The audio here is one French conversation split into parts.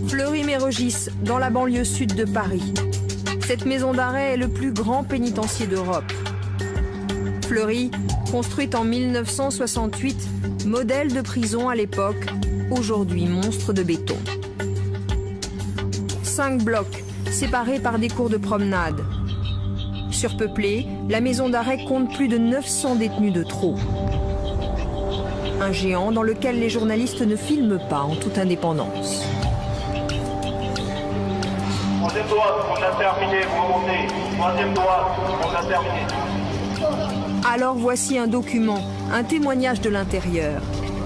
Fleury-Mérogis, dans la banlieue sud de Paris. Cette maison d'arrêt est le plus grand pénitencier d'Europe. Fleury, construite en 1968, modèle de prison à l'époque, aujourd'hui monstre de béton. 5 blocs, séparés par des cours de promenade. Surpeuplée, la maison d'arrêt compte plus de 900 détenus de trop. Un géant dans lequel les journalistes ne filment pas en toute indépendance. Troisième droite, on a terminé, vous remontez. Troisième droite, on a terminé. Alors voici un document, un témoignage de l'intérieur.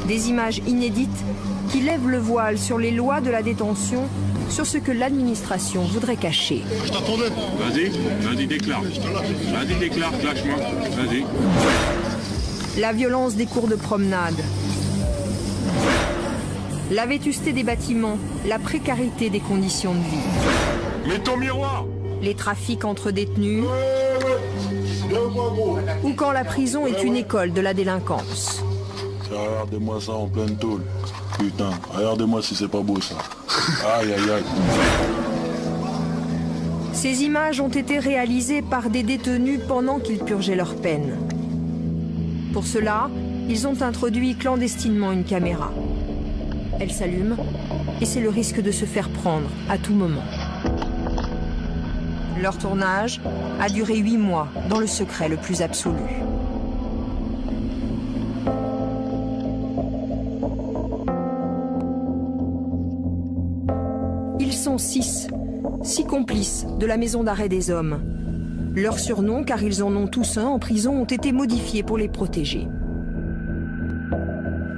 Des images inédites qui lèvent le voile sur les lois de la détention, sur ce que l'administration voudrait cacher. Je t'attendais. Vas-y, déclare. Vas-y, déclare, lâche-moi. Vas-y. La violence des cours de promenade. La vétusté des bâtiments, la précarité des conditions de vie. Mets ton miroir. Les trafics entre détenus. Ou quand la prison est une école de la délinquance. Regardez-moi ça en pleine tôle. Putain, regardez-moi si c'est pas beau ça. Aïe, aïe, aïe. Ces images ont été réalisées par des détenus pendant qu'ils purgeaient leur peine. Pour cela, ils ont introduit clandestinement une caméra. Elle s'allume et c'est le risque de se faire prendre à tout moment. Leur tournage a duré 8 mois dans le secret le plus absolu. Ils sont 6 complices de la maison d'arrêt des hommes. Leurs surnoms, car ils en ont tous un en prison, ont été modifiés pour les protéger.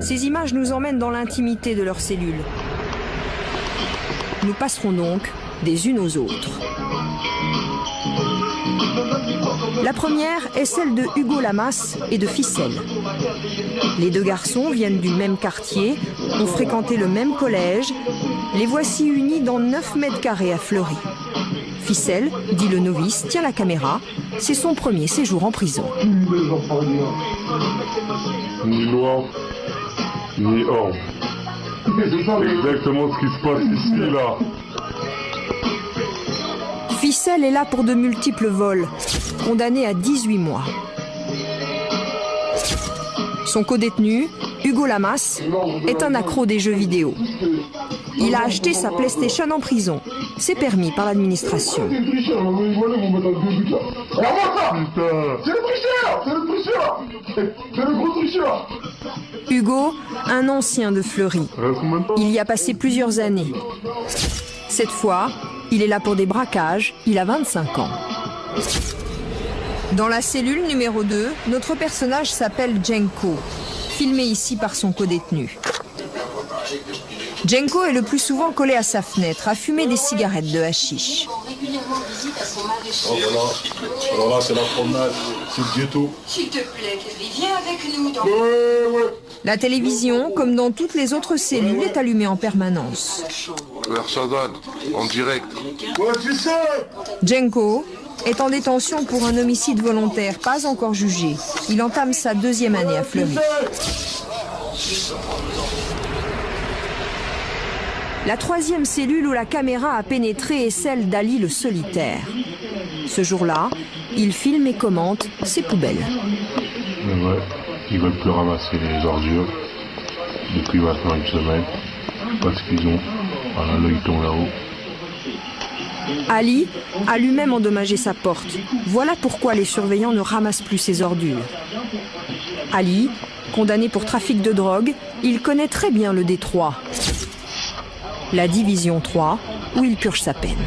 Ces images nous emmènent dans l'intimité de leurs cellules. Nous passerons donc des unes aux autres. La première est celle de Hugo Lamas et de Ficelle. Les 2 garçons viennent du même quartier, ont fréquenté le même collège. Les voici unis dans 9 mètres carrés à Fleury. Ficelle, dit le novice, tient la caméra. C'est son premier séjour en prison. Ni loi, ni ordre. C'est exactement ce qui se passe ici, là. Ficelle est là pour de multiples vols, condamné à 18 mois. Son codétenu, Hugo Lamas, est un accro des jeux vidéo. Il a acheté sa PlayStation en prison. C'est permis par l'administration. Hugo, un ancien de Fleury. Il y a passé plusieurs années. Cette fois, il est là pour des braquages. Il a 25 ans. Dans la cellule numéro 2, notre personnage s'appelle Jenko, filmé ici par son codétenu. Jenko est le plus souvent collé à sa fenêtre, à fumer des cigarettes de hashish. Oh voilà, alors là c'est la promenade, c'est le ghetto. S'il te plaît, Kelly, viens avec nous dans... Ouais. La télévision, comme dans toutes les autres cellules, est allumée en permanence. Shazad, en direct. Ouais, tu sais. Jenko est en détention pour un homicide volontaire, pas encore jugé. Il entame sa 2e année à Fleury. La 3e cellule où la caméra a pénétré est celle d'Ali le solitaire. Ce jour-là, il filme et commente ses poubelles. Mais ouais, ils veulent plus ramasser les ordures depuis maintenant une semaine parce qu'ils ont l'œilleton là-haut. Ali a lui-même endommagé sa porte. Voilà pourquoi les surveillants ne ramassent plus ses ordures. Ali, condamné pour trafic de drogue, il connaît très bien le Détroit. La division 3, où il purge sa peine.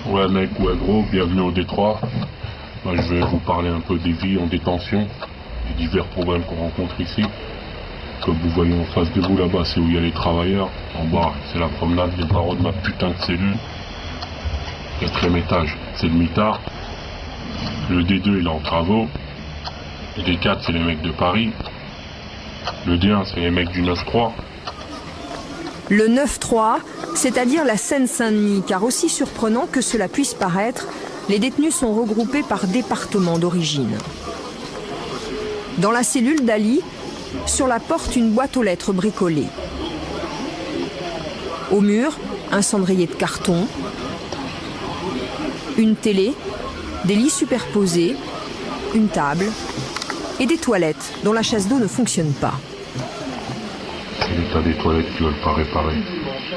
Ouais mec, ouais gros, bienvenue au Détroit. Moi, je vais vous parler un peu des vies en détention, des divers problèmes qu'on rencontre ici. Comme vous voyez en face de vous là-bas, c'est où il y a les travailleurs. En bas, c'est la promenade des barreaux de ma putain de cellule. 4e étage, c'est le mitard. Le D2, il est en travaux. Le D4, c'est les mecs de Paris. Le D1, c'est les mecs du 9-3. Le 9-3, c'est-à-dire la Seine-Saint-Denis, car aussi surprenant que cela puisse paraître, les détenus sont regroupés par département d'origine. Dans la cellule d'Ali, sur la porte, une boîte aux lettres bricolée. Au mur, un cendrier de carton, une télé, des lits superposés, une table et des toilettes dont la chasse d'eau ne fonctionne pas. C'est l'état des toilettes qui ne veulent pas réparer.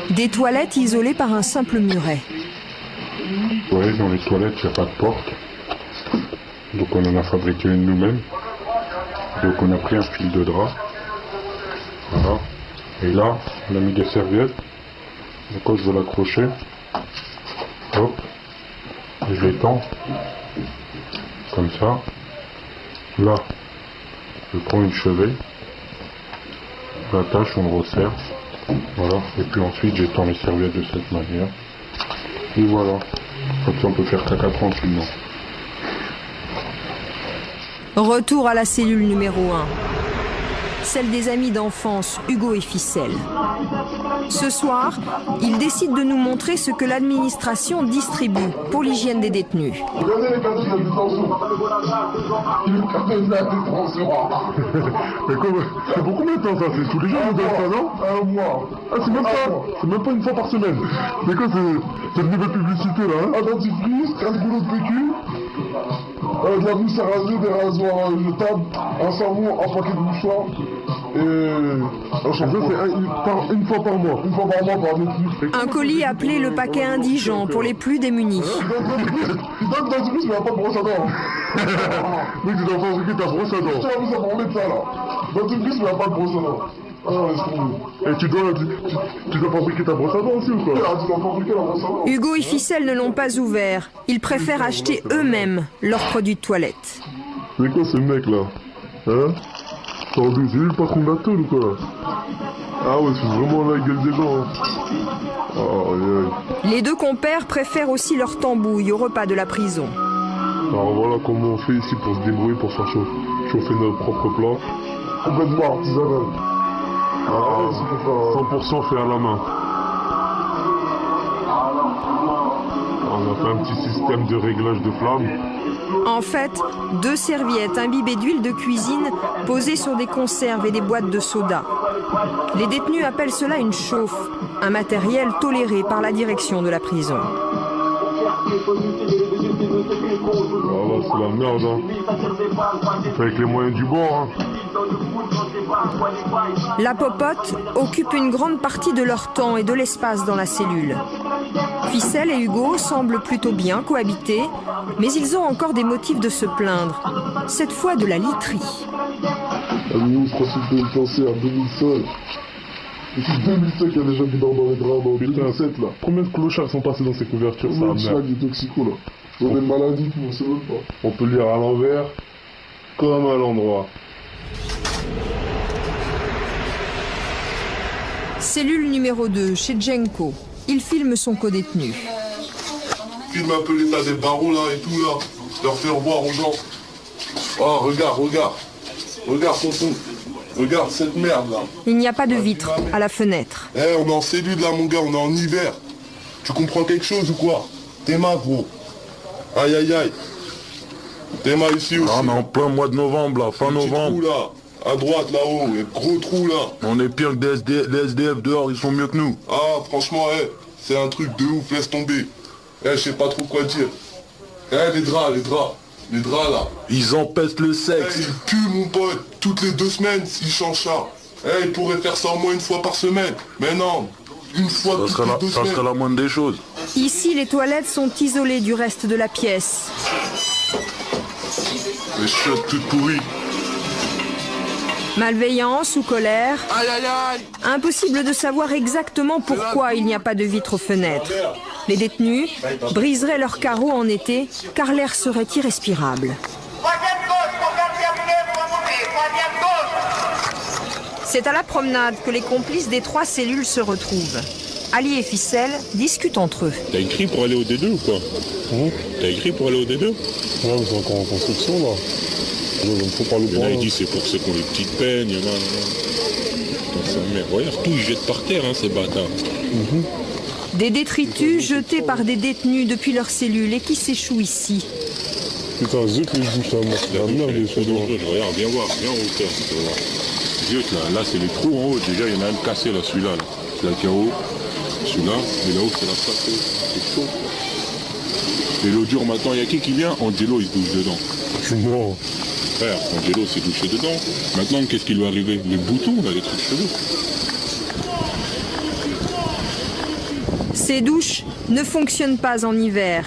Des toilettes isolées par un simple muret. Ouais, dans les toilettes, il n'y a pas de porte. Donc on en a fabriqué une nous-mêmes. Donc on a pris un fil de drap. Voilà. Et là, on a mis des serviettes. Donc quand je veux l'accrocher, hop, je l'étends. Comme ça. Là, je prends une cheville. Je l'attache, on le resserre. Voilà. Et puis ensuite, j'étends les serviettes de cette manière. Et voilà. Comme ça, on peut faire caca tranquillement. Retour à la cellule numéro 1. Celle des amis d'enfance Hugo et Ficelle. Ce soir, ils décident de nous montrer ce que l'administration distribue pour l'hygiène des détenus. Regardez les cadres de la détention. Le cadre de la détention. Mais c'est pour combien de temps ça? C'est tous les jours vous donnez ça, non? Un mois. Ah, c'est même pas une fois par semaine. C'est quoi cette nouvelle publicité là, hein? Un dentifrice, 15 boulots de PQ, de la mousse à raser, des rasoirs jetables, un savon, un paquet de mouchoirs et un shampoing. C'est une fois par mois. Une fois par mois par détenu. Un colis appelé le paquet indigent pour les plus démunis. Il donne le dentifrice, mais il n'y a pas de brosse à dents. Mec, tu dois fabriquer ta brosse à Je dents. tiens à vous informer de ça là. Dentifrice, mais il n'y a pas de brosse à dents. Ah non, laisse tomber. Et tu dois fabriquer ta brosse à dents aussi ou quoi? Ah, tu dois fabriquer la brosse à dents. Hugo et Ficelle ne l'ont pas ouvert. Ils préfèrent acheter eux-mêmes leurs produits de toilette. C'est quoi ce mec là? Hein? C'est lui le patron de la tôle ou quoi? Ah ouais, c'est vraiment la gueule des gens. Hein. Oh, aïe. Les deux compères préfèrent aussi leur tambouille au repas de la prison. Alors voilà comment on fait ici pour se débrouiller, pour faire chauffer notre propre plat. Complètement artisanal. Ah, 100% fait à la main. On a fait un petit système de réglage de flamme. En fait, 2 serviettes imbibées d'huile de cuisine posées sur des conserves et des boîtes de soda. Les détenus appellent cela une chauffe, un matériel toléré par la direction de la prison. Voilà, c'est la merde, hein. Avec les moyens du bord, hein. La popote occupe une grande partie de leur temps et de l'espace dans la cellule. Ficelle et Hugo semblent plutôt bien cohabiter, mais ils ont encore des motifs de se plaindre, cette fois de la literie. Ah, nous, je crois qu'il faut penser à 2005. Depuis 2005, il y a des gens qui dorment dans les draps, dans 2007 là. Combien de clochards sont passés dans ces couvertures? Ça, Combien de merde. schlag des toxicos là? Ils ont des maladies, on sait même pas. On peut lire à l'envers comme à l'endroit. Cellule numéro 2, chez Djenko. Il filme son codétenu. Filme un peu l'état des barreaux là et tout là. Leur faire voir aux gens. Oh, regarde, regarde. Regarde, tonton. Regarde cette merde là. Il n'y a pas de vitre à la fenêtre. Eh, on est en cellule là, mon gars, on est en hiver. Tu comprends quelque chose ou quoi? T'es ma gros. Aïe aïe aïe. T'es ma ici aussi. Ah, on est en plein mois de novembre là, fin Petit novembre. trou là. À droite là-haut, et gros trou là. On est pire que les SDF dehors, ils sont mieux que nous. Ah, franchement, c'est un truc de ouf, laisse tomber. Je sais pas trop quoi dire. Les draps là. Ils empestent le Ils sexe. puent, mon pote. Toutes les 2 semaines, ils changent ça. Ils pourraient faire ça au moins une fois par semaine. Mais non, une fois toutes les 2 Ça semaines. serait la moindre des choses. Ici, les toilettes sont isolées du reste de la pièce. Les chiottes toutes pourries. Malveillance ou colère, Aïe aïe aïe. impossible de savoir exactement pourquoi il n'y a pas de vitre aux fenêtres. Les détenus briseraient leurs carreaux en été car l'air serait irrespirable. C'est à la promenade que les complices des 3 cellules se retrouvent. Ali et Ficelle discutent entre eux. T'as écrit pour aller au D2 ou quoi? T'as écrit pour aller au D2? Ouais, mais c'est encore en construction là. Il faut parler Il y en a qui disent c'est pour ceux qui ont les petites peines, il y en a. Putain, sa mère. Regarde, tout, ils jettent par terre, hein, ces bâtards. Des détritus jetés par des détenus depuis leurs cellules et qui s'échouent ici. Putain, zut les douches là, moi, c'est la merde les trop dangereux. Regarde, viens voir, viens en hauteur. Zut, là, c'est les trous en haut. Déjà, il y en a un cassé, là, celui-là. Là. Celui-là qui est en haut. Celui-là, et là-haut, c'est la face. C'est chaud. Et l'eau dure, maintenant, il y a qui vient? Angelo, il se douche dedans. Non. Frère, Angelo s'est douché dedans. Maintenant, qu'est-ce qui lui est arrivé? Les boutons, là, les trucs chelous. Ces douches ne fonctionnent pas en hiver,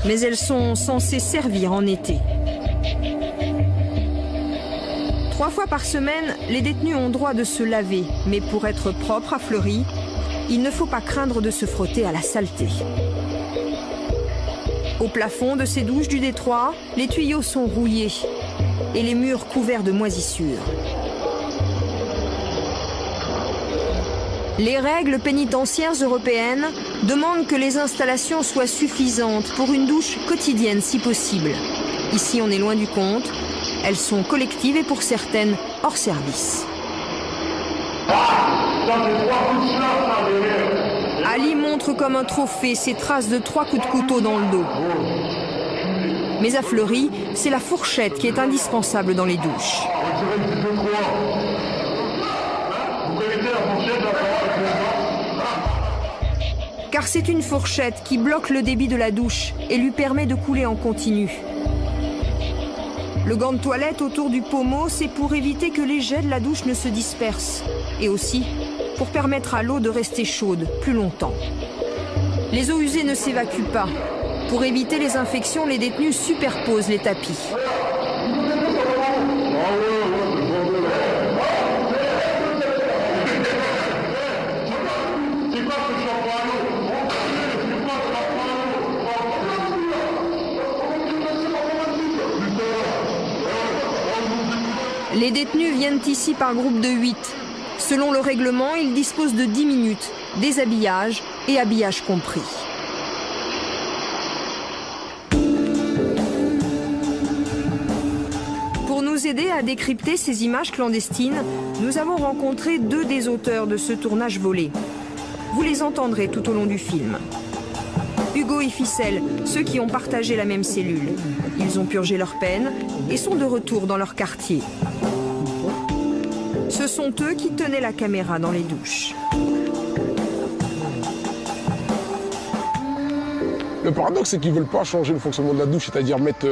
mais elles sont censées servir en été. 3 fois par semaine, les détenus ont droit de se laver, mais pour être propre à Fleury, il ne faut pas craindre de se frotter à la saleté. Au plafond de ces douches du Détroit, les tuyaux sont rouillés et les murs couverts de moisissures. Les règles pénitentiaires européennes demandent que les installations soient suffisantes pour une douche quotidienne si possible. Ici, on est loin du compte. Elles sont collectives et pour certaines hors service. Ali montre comme un trophée ses traces de 3 coups de couteau dans le dos. Mais à Fleury, c'est la fourchette qui est indispensable dans les douches. Car c'est une fourchette qui bloque le débit de la douche et lui permet de couler en continu. Le gant de toilette autour du pommeau, c'est pour éviter que les jets de la douche ne se dispersent. Et aussi pour permettre à l'eau de rester chaude plus longtemps. Les eaux usées ne s'évacuent pas. Pour éviter les infections, les détenus superposent les tapis. Les détenus viennent ici par groupe de 8. Selon le règlement, ils disposent de 10 minutes, déshabillage et habillage compris. Pour nous aider à décrypter ces images clandestines, nous avons rencontré 2 des auteurs de ce tournage volé. Vous les entendrez tout au long du film. Hugo et Ficelle, ceux qui ont partagé la même cellule. Ils ont purgé leur peine et sont de retour dans leur quartier. Ce sont eux qui tenaient la caméra dans les douches. Le paradoxe, c'est qu'ils ne veulent pas changer le fonctionnement de la douche, c'est-à-dire mettre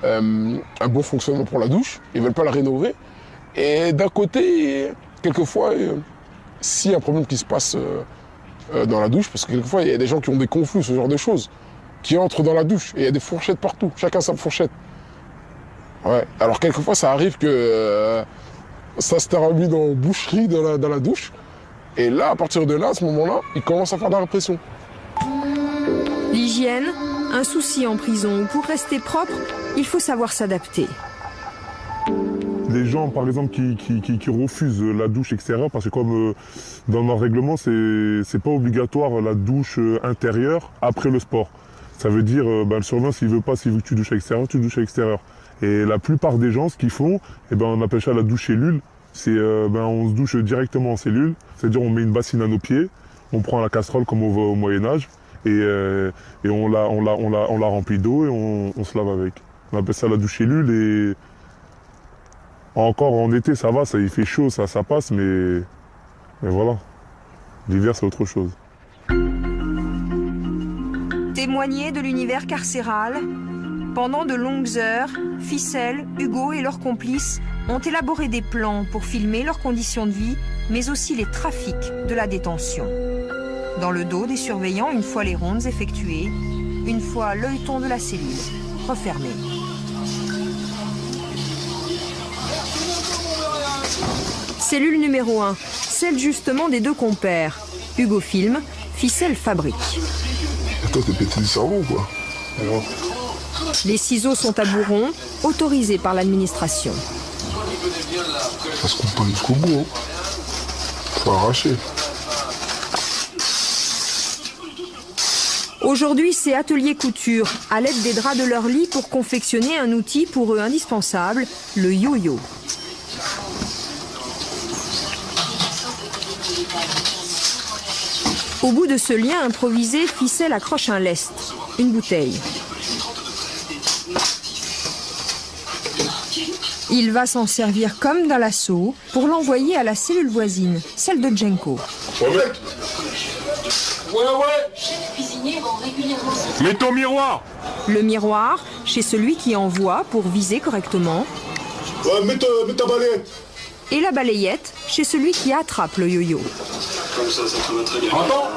un bon fonctionnement pour la douche. Ils ne veulent pas la rénover. Et d'un côté, quelquefois, s'il y a un problème qui se passe dans la douche, parce que quelquefois, il y a des gens qui ont des conflits, ce genre de choses, qui entrent dans la douche. Et il y a des fourchettes partout, chacun sa fourchette. Ouais. Alors quelquefois, ça arrive que ça se termine dans une boucherie dans la douche. Et là, à partir de là, à ce moment-là, ils commencent à faire de la répression. L'hygiène, un souci en prison. Pour rester propre, il faut savoir s'adapter. Les gens, par exemple, qui refusent la douche extérieure, parce que comme dans notre règlement, c'est pas obligatoire la douche intérieure après le sport. Ça veut dire, le surveillant, s'il veut que tu douches à l'extérieur, tu douches à l'extérieur. Et la plupart des gens, ce qu'ils font, on appelle ça la douche cellule. C'est, on se douche directement en cellule. C'est-à-dire, on met une bassine à nos pieds, on prend la casserole comme au Moyen-Âge, et on la remplit d'eau et on se lave avec. On appelle ça la douche cellule et encore en été, ça va, il fait chaud, ça passe, mais voilà. L'hiver, c'est autre chose. Témoigner de l'univers carcéral. Pendant de longues heures, Ficelle, Hugo et leurs complices ont élaboré des plans pour filmer leurs conditions de vie, mais aussi les trafics de la détention. Dans le dos des surveillants, une fois les rondes effectuées, une fois l'œilleton de la cellule refermé. Cellule numéro 1, celle justement des 2 compères. Hugo filme, Ficelle fabrique. Toi, t'es pété du cerveau, quoi. Alors... Les ciseaux sont à bourron, autorisés par l'administration. Ça se coupe pas jusqu'au bout, hein. Faut arracher. Aujourd'hui, c'est atelier couture, à l'aide des draps de leur lit pour confectionner un outil pour eux indispensable, le yo-yo. Au bout de ce lien improvisé, Ficelle accroche un lest, une bouteille. Il va s'en servir comme d'un lasso pour l'envoyer à la cellule voisine, celle de Jenko. Mets ton miroir. Le miroir, chez celui qui envoie pour viser correctement. Ouais, mets ta balayette. Et la balayette, chez celui qui attrape le yo-yo. Comme ça te va très bien. Attends.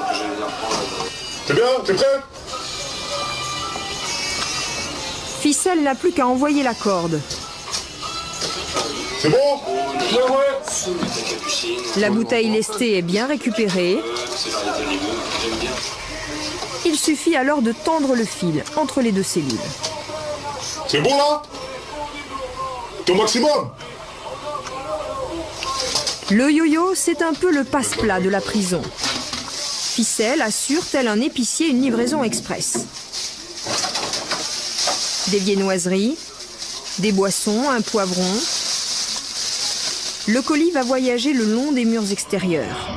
C'est bien, t'es prêt? Ficelle n'a plus qu'à envoyer la corde. C'est bon? Ouais. La bouteille lestée est bien récupérée. Il suffit alors de tendre le fil entre les deux cellules. C'est bon là? T'es au maximum? Le yo-yo, c'est un peu le passe-plat de la prison. Ficelle assure, tel un épicier, une livraison express. Des viennoiseries, des boissons, un poivron. Le colis va voyager le long des murs extérieurs.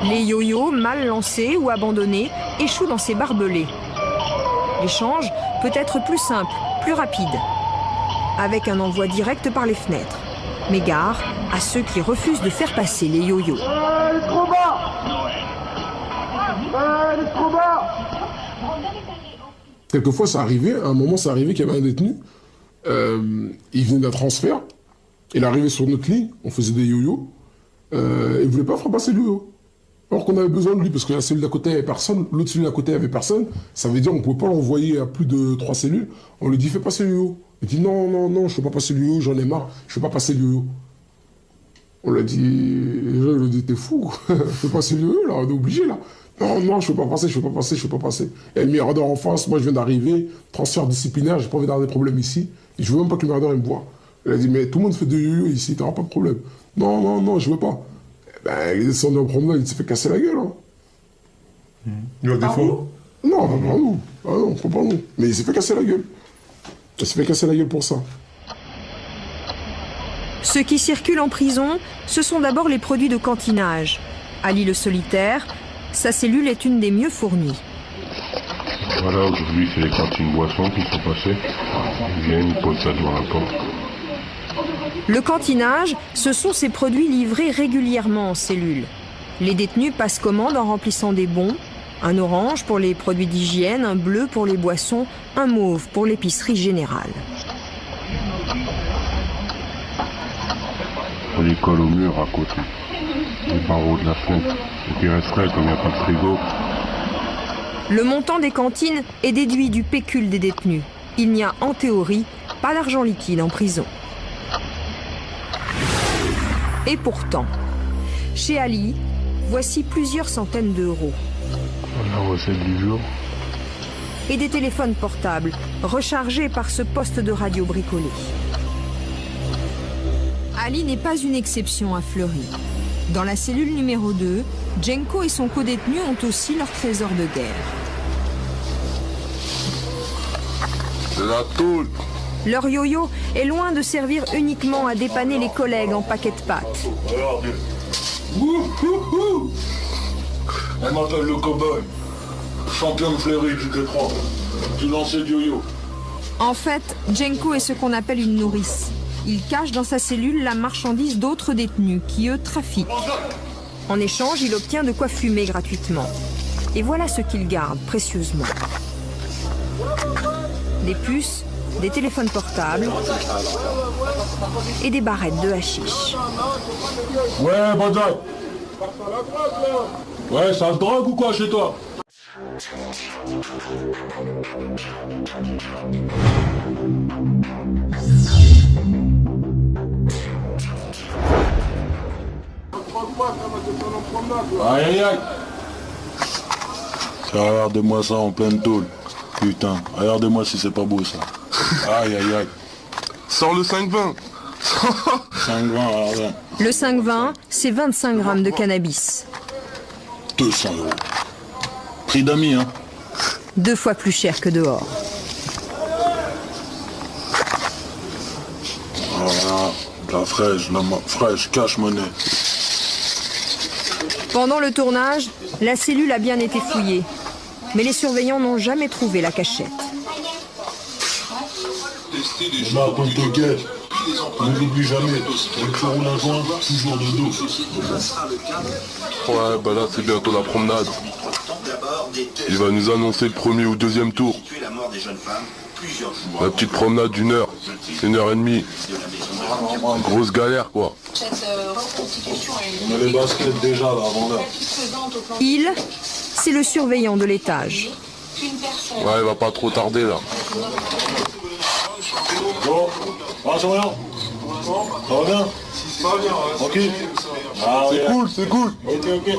Les yo-yo, mal lancés ou abandonnés, échouent dans ces barbelés. L'échange peut être plus simple, plus rapide, avec un envoi direct par les fenêtres. Mais gare à ceux qui refusent de faire passer les yo-yo. Elle est trop bas. Elle est trop bas. Quelquefois, ça arrivait, à un moment, ça arrivait qu'il y avait un détenu, il venait d'un transfert, il arrivait sur notre ligne, on faisait des yo-yo, il ne voulait pas faire passer le yo-yo. Alors qu'on avait besoin de lui, parce que la cellule d'à côté avait personne, l'autre cellule d'à côté avait personne, ça veut dire qu'on ne pouvait pas l'envoyer à plus de 3 cellules, on lui dit fais passer le yo-yo. Il dit non, non, non, je ne fais pas passer le yo-yo, j'en ai marre, je ne fais pas passer le yo-yo. On lui a dit, les gens lui ont dit t'es fou, fais passer le yo-yo là, on est obligé là. Non, non, je ne fais pas passer, je ne fais pas passer, je ne fais pas passer. Il y a le mirador en face, moi je viens d'arriver, transfert disciplinaire, j'ai pas envie d'avoir des problèmes ici, et je veux même pas que le mirador il me voit. Il a dit mais tout le monde fait de yo-yo ici, t'auras pas de problème. Non, non, non, je veux pas. Ben, il est descendu en promenade, il s'est fait casser la gueule. Hein. Il a des défaut? Non, pas par nous. Ah non, pas par nous. Mais il s'est fait casser la gueule. Il s'est fait casser la gueule pour ça. Ceux qui circulent en prison, ce sont d'abord les produits de cantinage. Ali le solitaire, sa cellule est une des mieux fournies. Voilà, aujourd'hui c'est les cantines boissons qui sont passées. Ils viennent, ils posent ça devant la porte. Le cantinage, ce sont ces produits livrés régulièrement en cellule. Les détenus passent commande en remplissant des bons, un orange pour les produits d'hygiène, un bleu pour les boissons, un mauve pour l'épicerie générale. On les colle au mur à côté, les barreaux de la fenêtre, et puis il resterait comme il n'y a pas de frigo. Le montant des cantines est déduit du pécule des détenus. Il n'y a en théorie pas d'argent liquide en prison. Et pourtant, chez Ali, voici plusieurs centaines d'euros. La recette du jour. Et des téléphones portables, rechargés par ce poste de radio bricolé. Ali n'est pas une exception à Fleury. Dans la cellule numéro 2, Jenko et son codétenu ont aussi leur trésor de guerre. C'est la tôle. Leur yo-yo est loin de servir uniquement à dépanner les collègues en paquet de pâtes. Regardez. Wouhouhou. Elle m'appelle le cow-boy. Champion de Fleury du G3. Du lancer du yo-yo. En fait, Jenko est ce qu'on appelle une nourrice. Il cache dans sa cellule la marchandise d'autres détenus qui, eux, trafiquent. En échange, il obtient de quoi fumer gratuitement. Et voilà ce qu'il garde précieusement. Des puces, des téléphones portables et des barrettes de hashish. Ouais, Banzai. Ouais, ça se drogue ou quoi chez toi? Aïe aïe aïe. Regardez-moi ça en pleine tôle. Putain, regardez-moi si c'est pas beau ça. Aïe aïe aïe. Sors le 5,20. 5,20, regardez. Le 5,20, c'est 25 grammes de cannabis. 200 €. Prix d'amis, hein. 2 fois plus cher que dehors. Voilà, de la fraîche, fraîche, cash monnaie. Pendant le tournage, la cellule a bien été fouillée. Mais les surveillants n'ont jamais trouvé la cachette. Là, quand te guette, ne l'oublie jamais. Dès que tu roules un joint, toujours de dos. Ouais, bah là, c'est bientôt la promenade. Il va nous annoncer le premier ou deuxième tour. La petite promenade d'1 heure, 1h30. Grosse galère, quoi. On a les baskets déjà, là, avant l'heure. Il, c'est le surveillant de l'étage. Ouais, il va pas trop tarder, là. Bon, ça va bien? Ça va bien? Ça va bien, ouais. Tranquille? Ah, C'est cool, c'est cool. Ok.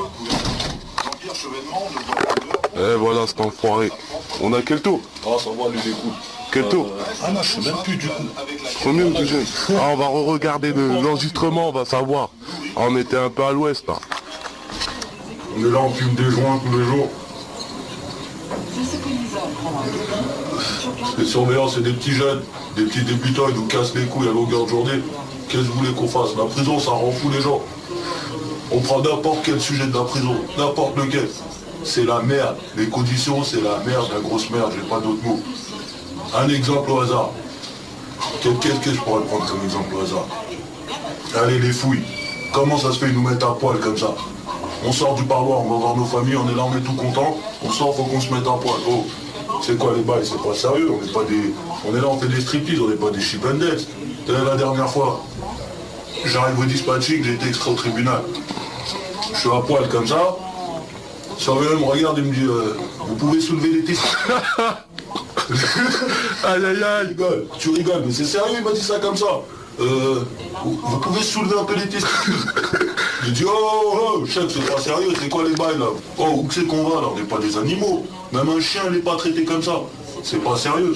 Eh voilà, cet enfoiré. On a quel tour? Ah, ça va, lui, il est cool. Quel tour? Ah non, je sais même plus du coup. Premier ou deuxième? Ah, on va re-regarder l'enregistrement, on va savoir. Ah, on était un peu à l'ouest, là. On est là, on fume des joints tous les jours. Les surveillants, c'est des petits jeunes, des petits débutants, ils nous cassent les couilles à longueur de journée. Qu'est-ce que vous voulez qu'on fasse? La prison, ça rend fou les gens. On prend n'importe quel sujet de la prison, n'importe lequel. C'est la merde. Les conditions, c'est la merde, la grosse merde, j'ai pas d'autres mots. Un exemple au hasard. Qu'est-ce que je pourrais prendre comme exemple au hasard? Allez, les fouilles. Comment ça se fait, ils nous mettent à poil comme ça? On sort du parloir, on va voir nos familles, on est là, on est tout content. On sort, faut qu'on se mette à poil. Oh, c'est quoi les bails? C'est pas sérieux, on n'est pas des... On est là, on fait des striptease, on n'est pas des chip and dance. La dernière fois, j'arrive au dispatching, j'ai été extrait au tribunal. Je suis à poil comme ça. Le surveillant me regarde et me dit vous pouvez soulever les testicules. Aïe aïe aïe. Tu rigoles, mais c'est sérieux, il m'a dit ça comme ça. Vous pouvez soulever un peu les testicules. J'ai dit oh chef, c'est pas sérieux, c'est quoi les bails là? Oh, où c'est qu'on va là? On n'est pas des animaux. Même un chien n'est pas traité comme ça. C'est pas sérieux.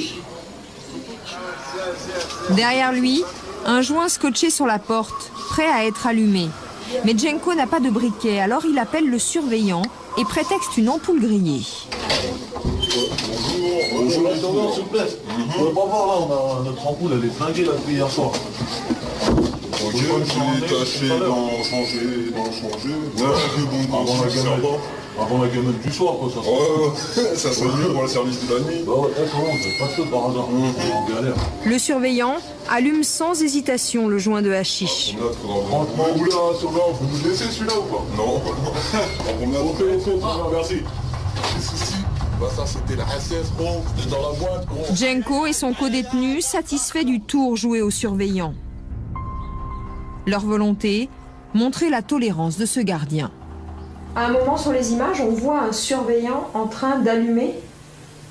Derrière lui, un joint scotché sur la porte, prêt à être allumé. Mais Jenko n'a pas de briquet, alors il appelle le surveillant et prétexte une ampoule grillée. Bonjour, surveillant, s'il vous plaît. Vous pouvez pas voir là, notre ampoule elle est flinguée là depuis hier soir. Ok, j'ai tâché d'en changer. Avant la gamelle du soir, quoi, ça. Ouais, ça serait mieux pour le service de la nuit. Bah ouais, comment, j'ai pas de feu par hasard. On galère. Le surveillant allume sans hésitation le joint de hashish. Franchement, oula, surveillant, vous nous laissez celui-là ou pas? Non. Ok, merci. Bah ça c'était la SS, gros. C'était dans la boîte, gros. Jenko et son codétenu satisfaits du tour joué au surveillant. Leur volonté, montrer la tolérance de ce gardien. À un moment sur les images, on voit un surveillant en train d'allumer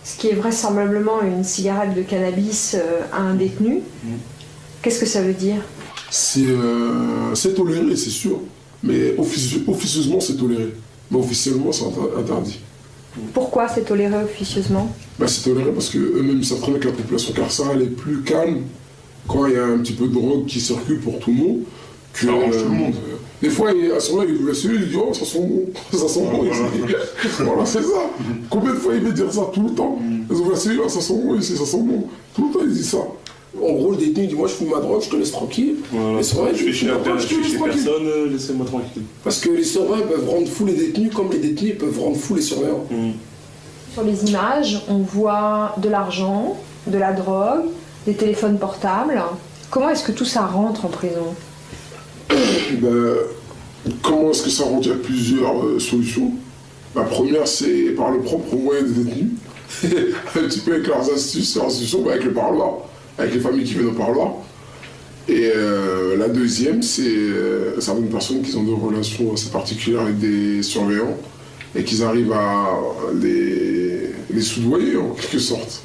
ce qui est vraisemblablement une cigarette de cannabis à un détenu. Qu'est-ce que ça veut dire? C'est toléré, c'est sûr. Mais officieusement, c'est toléré. Mais officiellement, c'est interdit. Pourquoi c'est toléré officieusement? C'est toléré parce qu'eux-mêmes savent très bien que la population carcérale est plus calme quand il y a un petit peu de drogue qui circule pour tout le monde. Que, ça arrange tout le monde. Des fois, à ce moment-là, il ouvre la cellule, il dit oh, ça sent bon, ça sent bon. Voilà, c'est ça. Combien de fois il veut dire ça tout le temps? Ils ouvrent la cellule, ça sent bon ici, ça sent bon. Tout le temps, il dit ça. En gros, le détenu dit moi je fume ma drogue, je te laisse tranquille. Voilà. Mais c'est vrai, je fais chez personne, laissez-moi tranquille. Parce que les surveillants peuvent rendre fous les détenus comme les détenus peuvent rendre fous les surveillants. Sur les images, on voit de l'argent, de la drogue, des téléphones portables. Comment est-ce que tout ça rentre en prison? Comment est-ce que ça rentre? Il y a plusieurs solutions. La première, c'est par le propre moyen des détenus. Un petit peu avec leurs astuces, avec le parloir, avec les familles qui viennent au parloir. Et la deuxième, c'est certaines personnes qui ont des relations assez particulières avec des surveillants et qu'ils arrivent à les soudoyer en quelque sorte.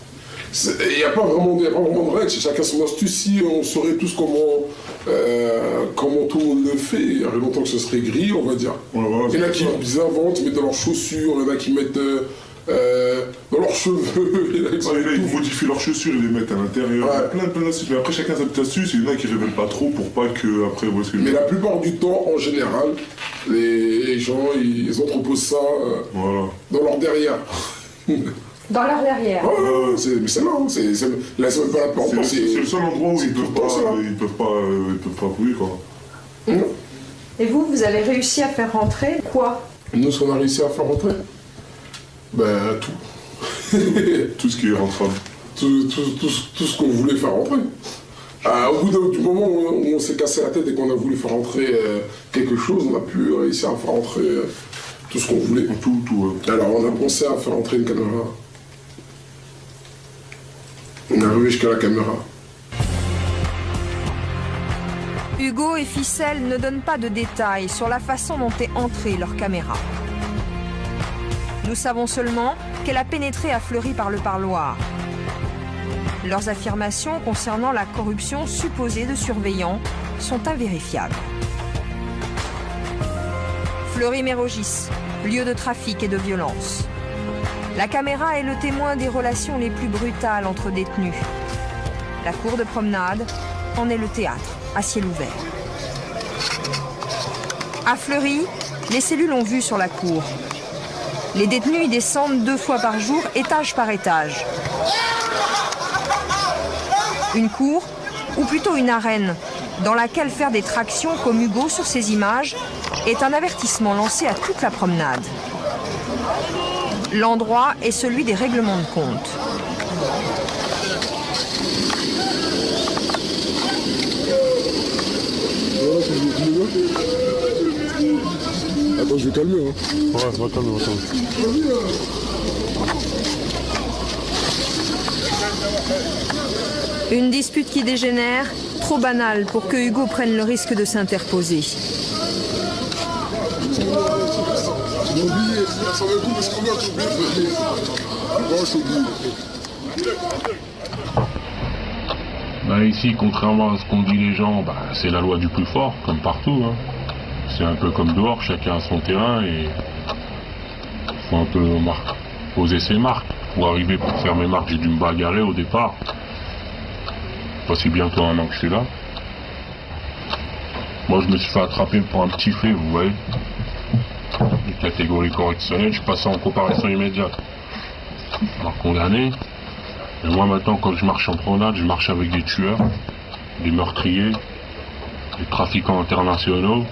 Il n'y a pas vraiment de règles, chacun son astuce. Si on saurait tous comment tout le monde le fait, il y aurait longtemps que ce serait gris, on va dire. Il y en a qui inventent, ils mettent dans leurs chaussures, il y en a qui mettent dans leurs cheveux. Il y en a qui modifient leurs chaussures, ils les mettent à l'intérieur. Ouais. Plein d'astuces. Mais après, chacun sa petite astuce, il y en a qui ne révèlent pas trop pour pas que après. Mais la plupart du temps, en général, les gens, ils entreposent ça dans leur derrière. Dans leur derrière. Mais c'est là, là c'est même pas la porte. C'est le seul endroit où ils peuvent pas fouiller quoi. Et vous avez réussi à faire rentrer quoi? Nous, ce qu'on a réussi à faire rentrer, ben tout. Tout ce qui est rentrable. Tout ce qu'on voulait faire rentrer. Au bout du moment où on s'est cassé la tête et qu'on a voulu faire rentrer quelque chose, on a pu réussir à faire rentrer tout ce qu'on voulait. Tout. Alors on a pensé à faire rentrer une caméra. On est arrivé jusqu'à la caméra. Hugo et Ficelle ne donnent pas de détails sur la façon dont est entrée leur caméra. Nous savons seulement qu'elle a pénétré à Fleury par le parloir. Leurs affirmations concernant la corruption supposée de surveillants sont invérifiables. Fleury-Mérogis, lieu de trafic et de violence. La caméra est le témoin des relations les plus brutales entre détenus. La cour de promenade en est le théâtre, à ciel ouvert. À Fleury, les cellules ont vue sur la cour. Les détenus y descendent 2 fois par jour, étage par étage. Une cour, ou plutôt une arène, dans laquelle faire des tractions comme Hugo sur ces images est un avertissement lancé à toute la promenade. L'endroit est celui des règlements de compte. Attends, je vais calmer. Ouais, va calmer. Une dispute qui dégénère, trop banale pour que Hugo prenne le risque de s'interposer. Ici, contrairement à ce qu'ont dit les gens, c'est la loi du plus fort, comme partout. Hein. C'est un peu comme dehors, chacun a son terrain et il faut un peu poser ses marques. Pour arriver pour faire mes marques, j'ai dû me bagarrer au départ. Voici bientôt 1 an que je suis là. Moi, je me suis fait attraper pour un petit fait, vous voyez. Une catégorie correctionnelle, je suis passé en comparution immédiate. On m'a condamné. Et moi, maintenant, quand je marche en promenade, je marche avec des tueurs, des meurtriers, des trafiquants internationaux.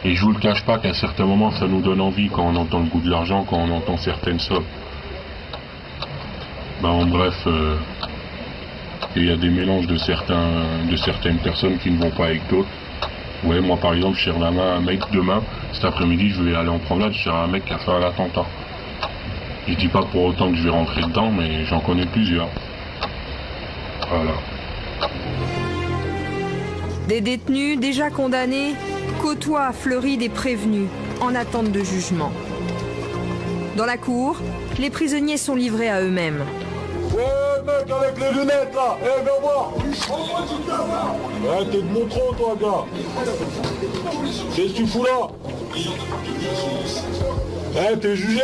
Et je vous le cache pas qu'à certains moments, ça nous donne envie quand on entend le goût de l'argent, quand on entend certaines sommes. En bref, il y a des mélanges de certaines personnes qui ne vont pas avec d'autres. Ouais, moi par exemple, je serre la main à un mec demain, cet après-midi, je vais aller en promenade, je serre un mec qui a fait un attentat. Je dis pas pour autant que je vais rentrer dedans, mais j'en connais plusieurs. Voilà. Des détenus déjà condamnés côtoient à Fleury des prévenus en attente de jugement. Dans la cour, les prisonniers sont livrés à eux-mêmes. Ouais, mec, avec les lunettes là, viens voir. Ouais, t'es de mon tronc, toi, gars. Qu'est-ce que tu fous là? T'es jugé?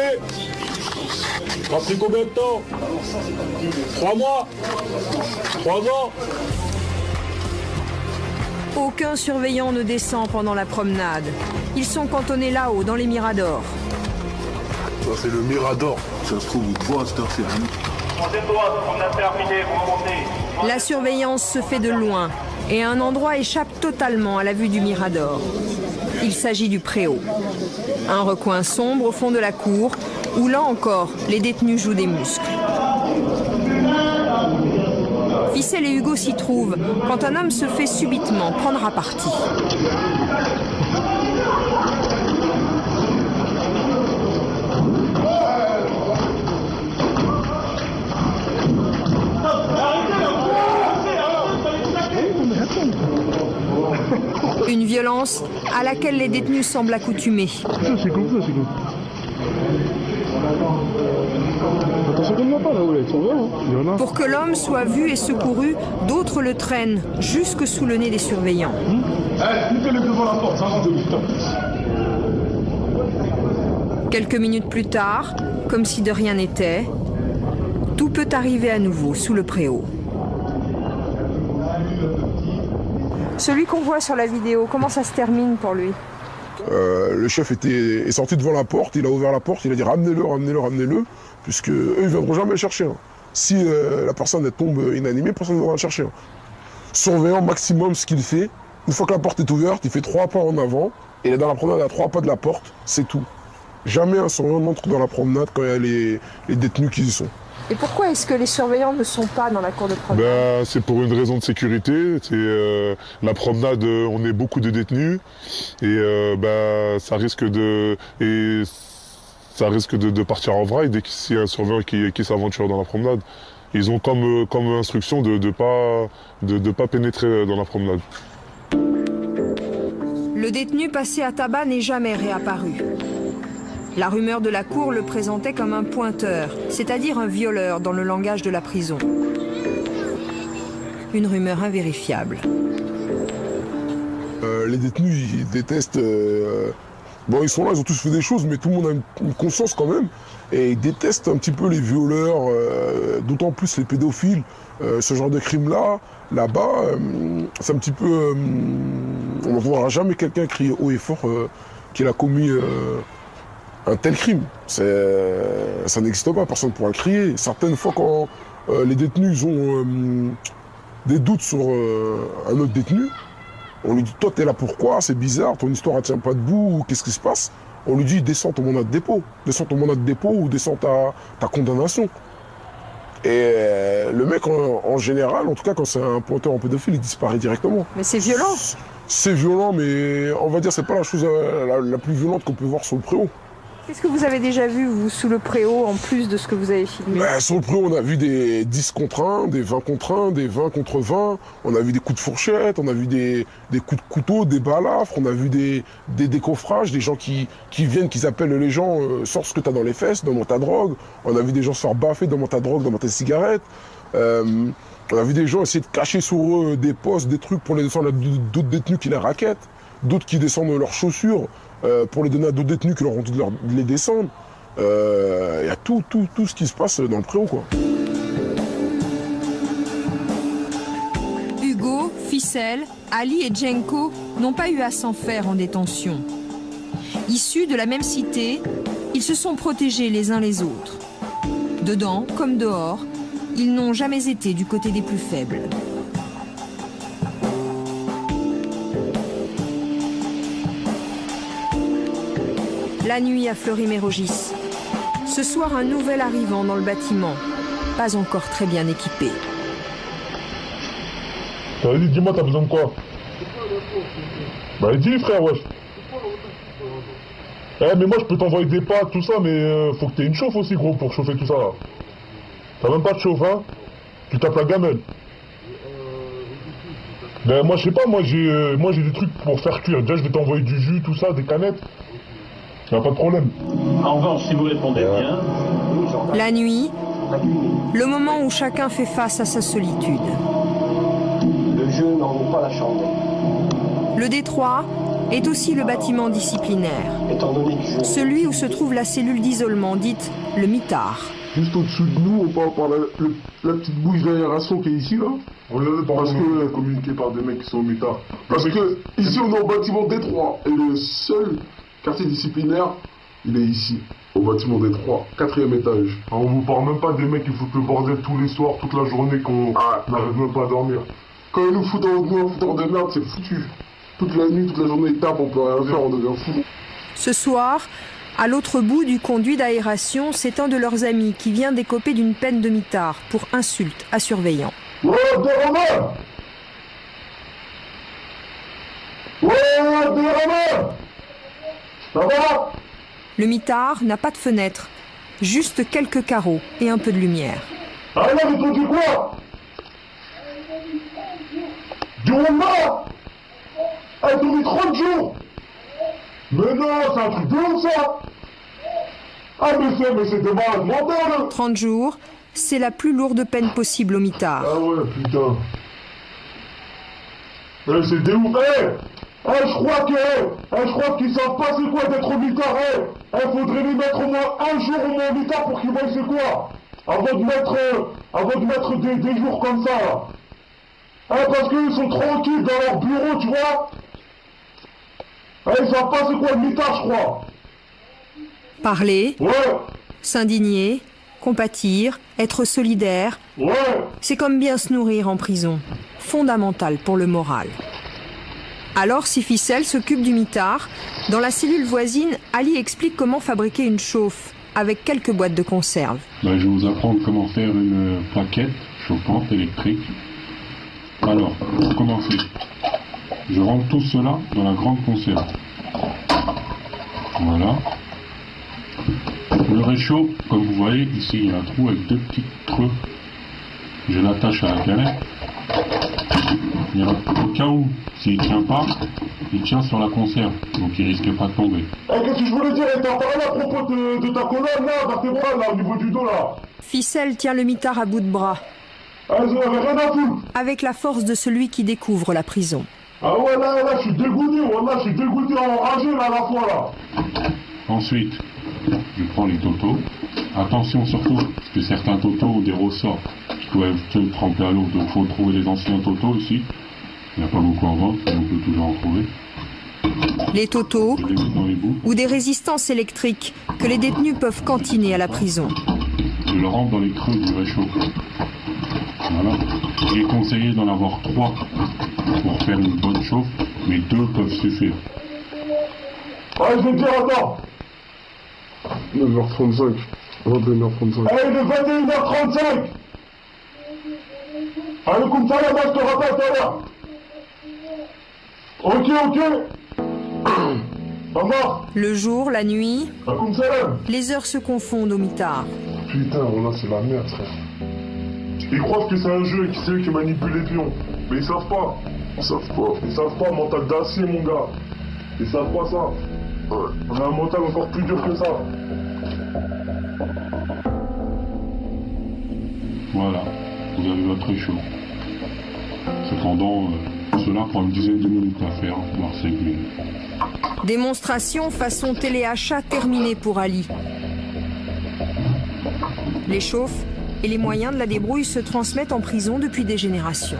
T'as pris combien de temps? 3 mois? 3 ans? Aucun surveillant ne descend pendant la promenade. Ils sont cantonnés là-haut, dans les miradors. Ça, c'est le mirador. Ça se trouve, vous voit, c'est un ferme. Troisième droite, on a terminé, vous remontez. La surveillance se fait de loin et un endroit échappe totalement à la vue du mirador. Il s'agit du préau. Un recoin sombre au fond de la cour où là encore, les détenus jouent des muscles. Ficelle et Hugo s'y trouvent quand un homme se fait subitement prendre à partie. Une violence à laquelle les détenus semblent accoutumés. C'est comme ça, c'est comme ça. Attention qu'on ne voit pas là où ils sont là. Pour que l'homme soit vu et secouru, d'autres le traînent jusque sous le nez des surveillants. Quelques minutes plus tard, comme si de rien n'était, tout peut arriver à nouveau sous le préau. Celui qu'on voit sur la vidéo, comment ça se termine pour lui? Le chef est sorti devant la porte, il a ouvert la porte, il a dit ramenez-le, ramenez-le, ramenez-le, puisque eux ils ne viendront jamais le chercher. Hein. Si la personne tombe inanimée, personne ne viendra le chercher. Hein. Surveillant maximum ce qu'il fait, une fois que la porte est ouverte, il fait 3 pas en avant, et il est dans la promenade à 3 pas de la porte, c'est tout. Jamais un surveillant n'entre dans la promenade quand il y a les détenus qui y sont. Et pourquoi est-ce que les surveillants ne sont pas dans la cour de promenade? C'est pour une raison de sécurité. La promenade, on est beaucoup de détenus et ça risque de partir en vraille dès qu'il y a un surveillant qui s'aventure dans la promenade. Ils ont comme instruction de pas pénétrer dans la promenade. Le détenu passé à tabac n'est jamais réapparu. La rumeur de la cour le présentait comme un pointeur, c'est-à-dire un violeur dans le langage de la prison. Une rumeur invérifiable. Les détenus, ils détestent... ils sont là, ils ont tous fait des choses, mais tout le monde a une conscience quand même. Et ils détestent un petit peu les violeurs, d'autant plus les pédophiles. Ce genre de crime-là, là-bas, c'est un petit peu... on ne verra jamais quelqu'un crier haut et fort qu'il a commis un tel crime. Ça n'existe pas, personne ne pourra le crier. Certaines fois, quand les détenus ont des doutes sur un autre détenu, on lui dit, toi, t'es là pourquoi? C'est bizarre, ton histoire, elle tient pas debout, qu'est-ce qui se passe? On lui dit, descends ton mandat de dépôt. Descends ton mandat de dépôt ou descends ta condamnation. Et le mec, en général, en tout cas, quand c'est un pointeur en pédophile, il disparaît directement. Mais c'est violent. C'est violent, mais on va dire, c'est pas la chose la plus violente qu'on peut voir sur le préau. Qu'est-ce que vous avez déjà vu, vous, sous le préau, en plus de ce que vous avez filmé? Sur le préau, on a vu des 10 contre 1, des 20 contre 1, des 20 contre 20. On a vu des coups de fourchette, on a vu des coups de couteau, des balafres, on a vu des décoffrages, des gens qui viennent, qui appellent les gens sors ce que t'as dans les fesses, donne-moi ta drogue. On a vu des gens se faire baffer, donne-moi ta drogue, donne-moi ta cigarette. On a vu des gens essayer de cacher sur eux des postes, des trucs pour les descendre à d'autres détenus qui les raquettent, d'autres qui descendent leurs chaussures pour les donner à d'autres détenus qui leur ont dit de les descendre. Il y a tout ce qui se passe dans le préau, quoi. Hugo, Ficelle, Ali et Djenko n'ont pas eu à s'en faire en détention. Issus de la même cité, ils se sont protégés les uns les autres. Dedans comme dehors, ils n'ont jamais été du côté des plus faibles. La nuit à Fleury-Mérogis. Ce soir, un nouvel arrivant dans le bâtiment, pas encore très bien équipé. Vas-y, dis-moi, t'as besoin de quoi? Bah dis frère, wesh. Mais moi je peux t'envoyer des pâtes, tout ça, mais faut que t'aies une chauffe aussi, gros, pour chauffer tout ça là. T'as même pas de chauffe, hein? Tu tapes la gamelle. Moi je sais pas, moi j'ai des trucs pour faire cuire. Déjà je vais t'envoyer du jus, tout ça, des canettes. Y'a pas de problème. En revanche, si vous répondez bien... La nuit, le moment où chacun fait face à sa solitude. Le jeu n'en vaut pas la chandelle. Le Détroit est aussi le bâtiment disciplinaire. Étant donné que celui où se trouve la cellule d'isolement dite le mitard. Juste au-dessus de nous, on parle par la petite bouche d'aération qui est ici, là. Parce que communiqué par des mecs qui sont au mitard. Parce que ici, on est au bâtiment Détroit. Et le seul quartier disciplinaire, il est ici, au bâtiment Détroit, 4e étage. On vous parle même pas des mecs qui foutent le bordel tous les soirs, toute la journée, qu'on n'arrive même pas à dormir. Quand ils nous foutent un fouteur de merde, c'est foutu. Toute la nuit, toute la journée, ils tapent, on peut rien faire, on devient fou. Ce soir, à l'autre bout du conduit d'aération, c'est un de leurs amis qui vient d'écoper d'une peine de mitard pour insulte à surveillant. Ouais, Romain! Ouais, Romain! Ça va? Le mitard n'a pas de fenêtre, juste quelques carreaux et un peu de lumière. Ah là, mais t'as dit quoi? Du Rwanda? Elle t'a mis 30 jours? Mais non, c'est un truc de ouf, ça! Ah, mais c'est des malades mentales! 30 jours, c'est la plus lourde peine possible au mitard. Ah ouais, putain. C'est des ouf, je crois qu'ils savent pas c'est quoi d'être au mitard, faudrait lui mettre au moins un jour au moins au mitard pour qu'ils voient c'est quoi, avant de mettre des jours comme ça, là. Parce qu'ils sont tranquilles dans leur bureau, tu vois. Ils savent pas c'est quoi le mitard, je crois. Parler, ouais. S'indigner, compatir, être solidaire, ouais. C'est comme bien se nourrir en prison, fondamental pour le moral. Alors, si Ficelle s'occupe du mitard, dans la cellule voisine, Ali explique comment fabriquer une chauffe, avec quelques boîtes de conserve. Je vais vous apprendre comment faire une plaquette chauffante électrique. Alors, pour commencer, je rentre tout cela dans la grande conserve. Voilà. Le réchaud, comme vous voyez, ici il y a un trou avec 2 petits creux. Je l'attache à la canette. Au cas où, s'il ne tient pas, il tient sur la conserve, donc il risque pas de tomber. Qu'est-ce que je voulais dire? T'as parlé à propos de ta colonne là, vertébrale là, au niveau du dos là. Ficelle tient le mitard à bout de bras. J'en avais rien à foutre. Avec la force de celui qui découvre la prison. Ah ouais, là, je suis dégoûté, voilà, je suis dégoûté, enragé là, à la fois là. Ensuite, je prends les totos. Attention surtout, parce que certains totos ont des ressorts qui doivent être trempés à l'eau, donc il faut trouver les anciens totos ici. Il n'y a pas beaucoup en vente, mais on peut toujours en trouver. Les totos Je les mets dans les bouts. ou des résistances électriques que les détenus peuvent cantiner à la prison. Je le rentre dans les creux du réchaud. Voilà. Il est conseillé d'en avoir 3 pour faire une bonne chauffe, mais 2 peuvent suffire. Ouais, je vais te dire, attends. 9h35. 21h35. Allez, il est 21h35. Allez, comme ça là-bas, je te rappelle tout à l'heure. Ok. Maman. Le jour, la nuit, Comme ça là. les heures se confondent au mitard. Putain, voilà, c'est la merde, frère. Ils croient que c'est un jeu et que c'est eux qui manipulent les pions. Mais ils savent pas. Ils savent pas, mental d'acier, mon gars. Ils savent pas ça. On a un mental encore plus dur que ça. Voilà, vous avez votre réchaud. Cependant, cela prend une dizaine de minutes à faire, voire 5 minutes. Démonstration façon téléachat terminée pour Ali. Les chauffes et les moyens de la débrouille se transmettent en prison depuis des générations.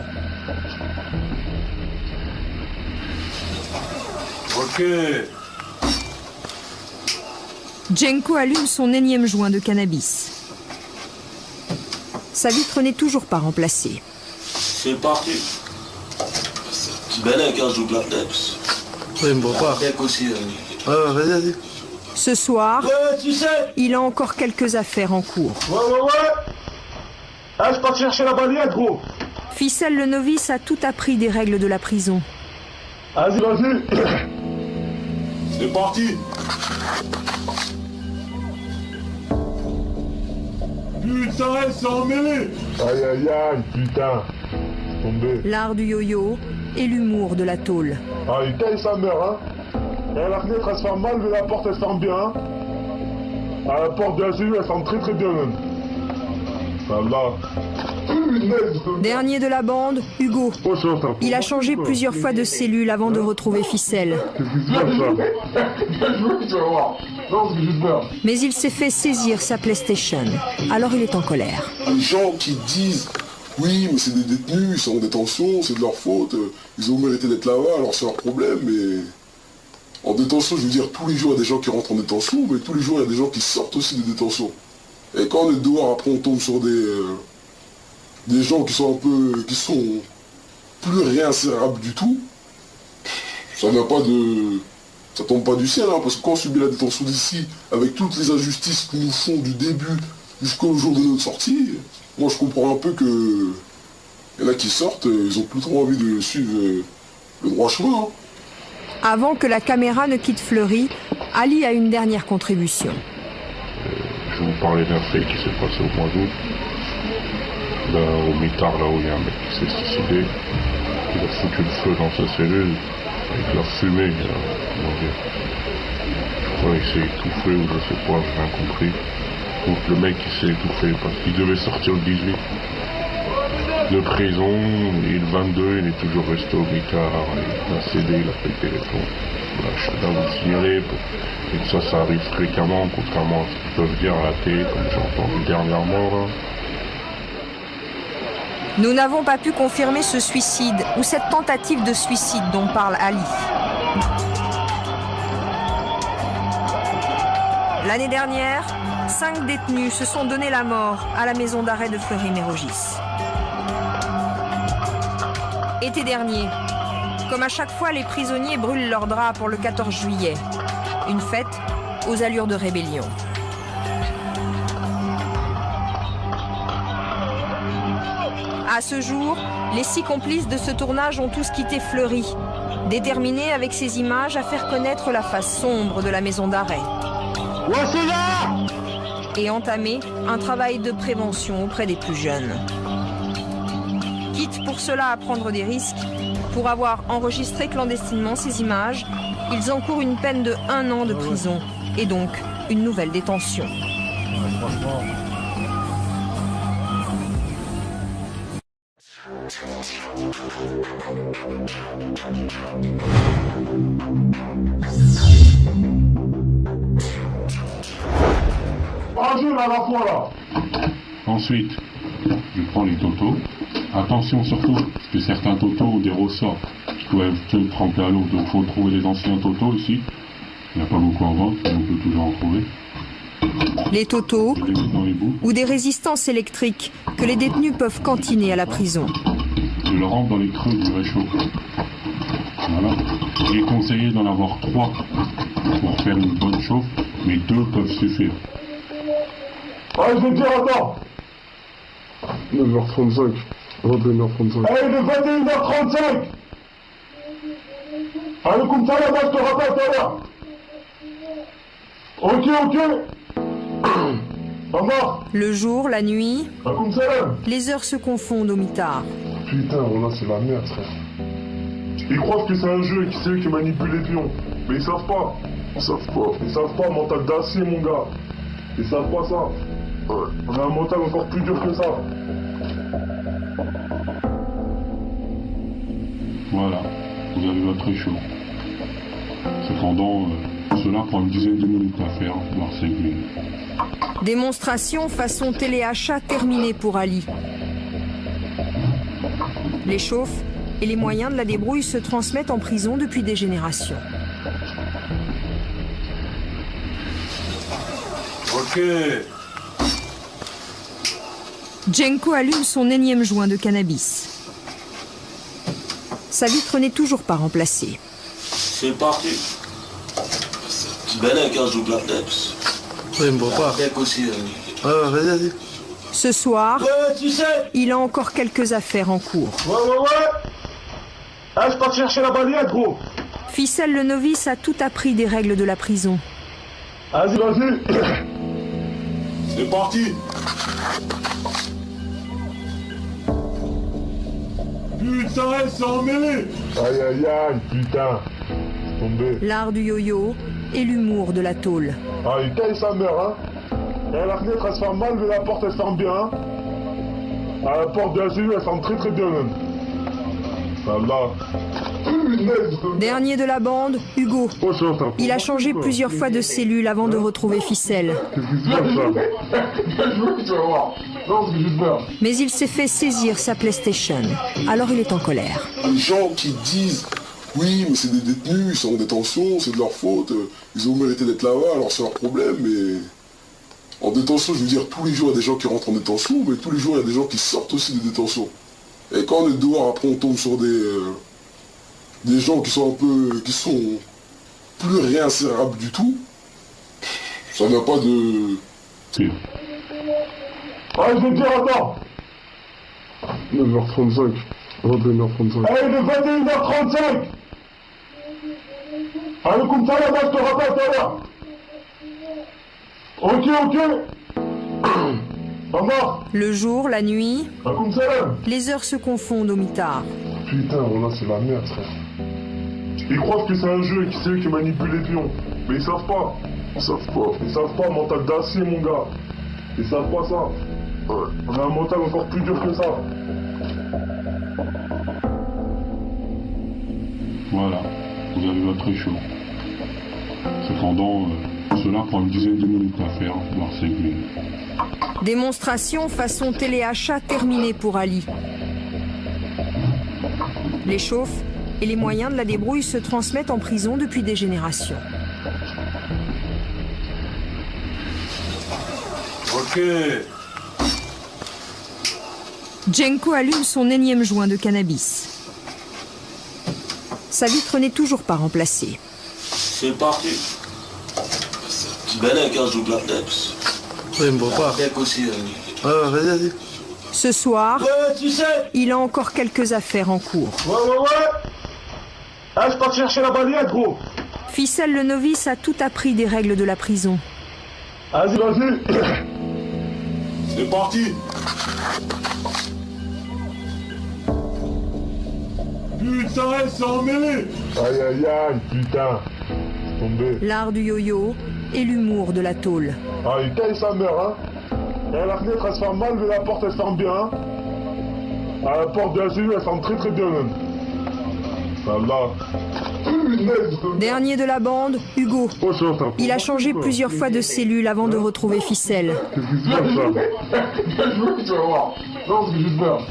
Ok. Jenko allume son énième joint de cannabis. Sa vitre n'est toujours pas remplacée. C'est parti. Petit Belek, hein, je joue de la Dex. Oui, il me voit pas. Dex aussi. Ouais, vas-y. Ce soir, Ouais, tu sais. il a encore quelques affaires en cours. Ouais. Ah, je pars chercher la balayette, gros. Ficelle le novice a tout appris des règles de la prison. Vas-y. C'est parti. Putain, elle s'est emmêlée. Aïe, putain. C'est tombé. L'art du yo-yo et l'humour de la tôle. Ah, il taille sa mère, hein. Et la fenêtre, elle se ferme mal, mais la porte, elle se ferme bien, hein. Ah, la porte de la cellule, elle se ferme très très bien, même. Ça va. Dernier de la bande, Hugo. Il a changé plusieurs fois de cellule avant de retrouver Ficelle. Mais il s'est fait saisir sa PlayStation. Alors il est en colère. Les gens qui disent oui, mais c'est des détenus, ils sont en détention, c'est de leur faute, ils ont mérité d'être là-bas, alors c'est leur problème, mais en détention, je veux dire, tous les jours il y a des gens qui rentrent en détention, mais tous les jours il y a des gens qui sortent aussi de détention. Et quand on est dehors, après on tombe sur des gens qui sont plus réinsérables du tout, ça tombe pas du ciel, hein, parce que quand on subit la détention d'ici, avec toutes les injustices qu'ils nous font du début jusqu'au jour de notre sortie, moi je comprends un peu que y en a qui sortent, ils ont plus trop envie de suivre le droit chemin. Hein. Avant que la caméra ne quitte Fleury, Ali a une dernière contribution. Je vais vous parler d'un fait qui s'est passé au mois d'août. Là, au mitard, là où il y a un mec qui s'est suicidé, il a foutu le feu dans sa cellule, avec la fumée, comment dire. Je crois qu'il s'est étouffé ou je sais pas, j'ai rien compris. Donc le mec il s'est étouffé parce qu'il devait sortir le 18 de prison, et le 22 il est toujours resté au mitard, il a cédé, il a fait le téléphone. Il a acheté d'un signaler, et ça arrive fréquemment, contrairement à ce qu'ils peuvent dire à la télé, comme j'ai entendu dernièrement. Là. Nous n'avons pas pu confirmer ce suicide ou cette tentative de suicide dont parle Ali. L'année dernière, 5 détenus se sont donné la mort à la maison d'arrêt de Fleury-Mérogis. Été dernier, Comme à chaque fois, les prisonniers brûlent leurs draps pour le 14 juillet. Une fête aux allures de rébellion. À ce jour, les 6 complices de ce tournage ont tous quitté Fleury, déterminés avec ces images à faire connaître la face sombre de la maison d'arrêt. Et entamer un travail de prévention auprès des plus jeunes. Quitte pour cela à prendre des risques, pour avoir enregistré clandestinement ces images, ils encourent une peine de 1 an de prison et donc une nouvelle détention. Ensuite, je prends les totaux. Attention surtout, parce que certains totaux ont des ressorts qui peuvent se tremper à l'eau. Donc il faut trouver les anciens totaux ici. Il n'y a pas beaucoup en vente, mais on peut toujours en trouver. Les totaux Je les mets dans les bouts. ou des résistances électriques que les détenus peuvent cantiner à la prison. Je le rentre dans les creux du réchaud. Voilà. Il est conseillé d'en avoir 3 pour faire une bonne chauffe, mais 2 peuvent suffire. Allez, je vais te dire, attends. 9h35. 21h35. Allez, il est 21h35. Allez, comme ça, là-bas, je te rappelle tout à l'heure. Ok. Au revoir. Le jour, la nuit, Comme ça, là. les heures se confondent au mitard. Putain, voilà, c'est la merde, frère. Ils croient que c'est un jeu et que c'est eux qui manipulent les pions. Mais ils savent pas. Ils savent pas, mental d'acier, mon gars. Ils savent pas ça. On a un mental encore plus dur que ça. Voilà, vous avez votre réchaud. Cependant, cela prend une dizaine de minutes à faire, voire 5 minutes. Démonstration façon téléachat terminée pour Ali. Les chauffes et les moyens de la débrouille se transmettent en prison depuis des générations. Ok. Jenko allume son énième joint de cannabis. Sa vitre n'est toujours pas remplacée. C'est parti. Belek, hein, je joue Black Dex. Oui, il me voit pas. Deck aussi. Ouais, vas-y. Ce soir, Ouais, tu sais. il a encore quelques affaires en cours. Ouais. Ah, je pars chercher la balayette, gros. Ficelle le novice a tout appris des règles de la prison. Vas-y. C'est parti. Putain, elle s'est emmêlée. Aïe, putain. C'est tombé. L'art du yo-yo et l'humour de la tôle. Ah, il taille sa mère, hein. Et la fenêtre, elle se ferme mal, mais la porte, elle se ferme bien, hein. Ah, la porte de la cellule, elle ferme très bien, même. Ça va. Dernier de la bande, Hugo. Il a changé plusieurs fois de cellule avant de retrouver Ficelle. Mais il s'est fait saisir sa PlayStation. Alors il est en colère. Les gens qui disent oui, mais c'est des détenus, ils sont en détention, c'est de leur faute, ils ont mérité d'être là-bas, alors c'est leur problème, mais en détention, je veux dire, tous les jours il y a des gens qui rentrent en détention, mais tous les jours il y a des gens qui sortent aussi de détention. Et quand on est dehors, après on tombe sur des gens qui sont plus réinsérables du tout, ça n'a pas de... Si. Allez, je vais te dire, attends. 9h35. 21h35. Allez, il est 21h35. Allez, comme ça, là-bas, je te rappelle tout à l'heure. Ok. Au revoir. Le jour, la nuit, Comme ça, là. les heures se confondent au mitard. Putain, voilà, c'est la merde, frère. Ils croient que c'est un jeu et que c'est eux qui manipulent les pions. Mais ils savent pas. Ils savent pas, mental d'acier, mon gars. Ils savent pas ça. On a un mental encore plus dur que ça. Voilà, vous avez votre réchaud. Cependant, cela prend une dizaine de minutes à faire, voire 5 minutes. Démonstration façon téléachat terminée pour Ali. Les chauffes et les moyens de la débrouille se transmettent en prison depuis des générations. Ok. Jenko allume son énième joint de cannabis. Sa vitre n'est toujours pas remplacée. C'est parti. Belek, hein, joue de la tête. Oui, il me voit pas. Aussi, vas-y. Ce soir, Ouais, tu sais. il a encore quelques affaires en cours. Ouais. Ah, je pars chercher la balayette, gros. Ficelle le novice a tout appris des règles de la prison. Vas-y. C'est parti. Putain, c'est emmêlé. Aïe, putain. C'est tombé. L'art du yo-yo et l'humour de la tôle. Ah, il caille sa mère, hein. Et la fenêtre, elle se ferme mal, mais la porte, elle se ferme bien, hein. Ah, la porte de la cellule, elle ferme très bien, même. Ça va. Dernier de la bande, Hugo. Il a changé plusieurs fois de cellule avant de retrouver Ficelle.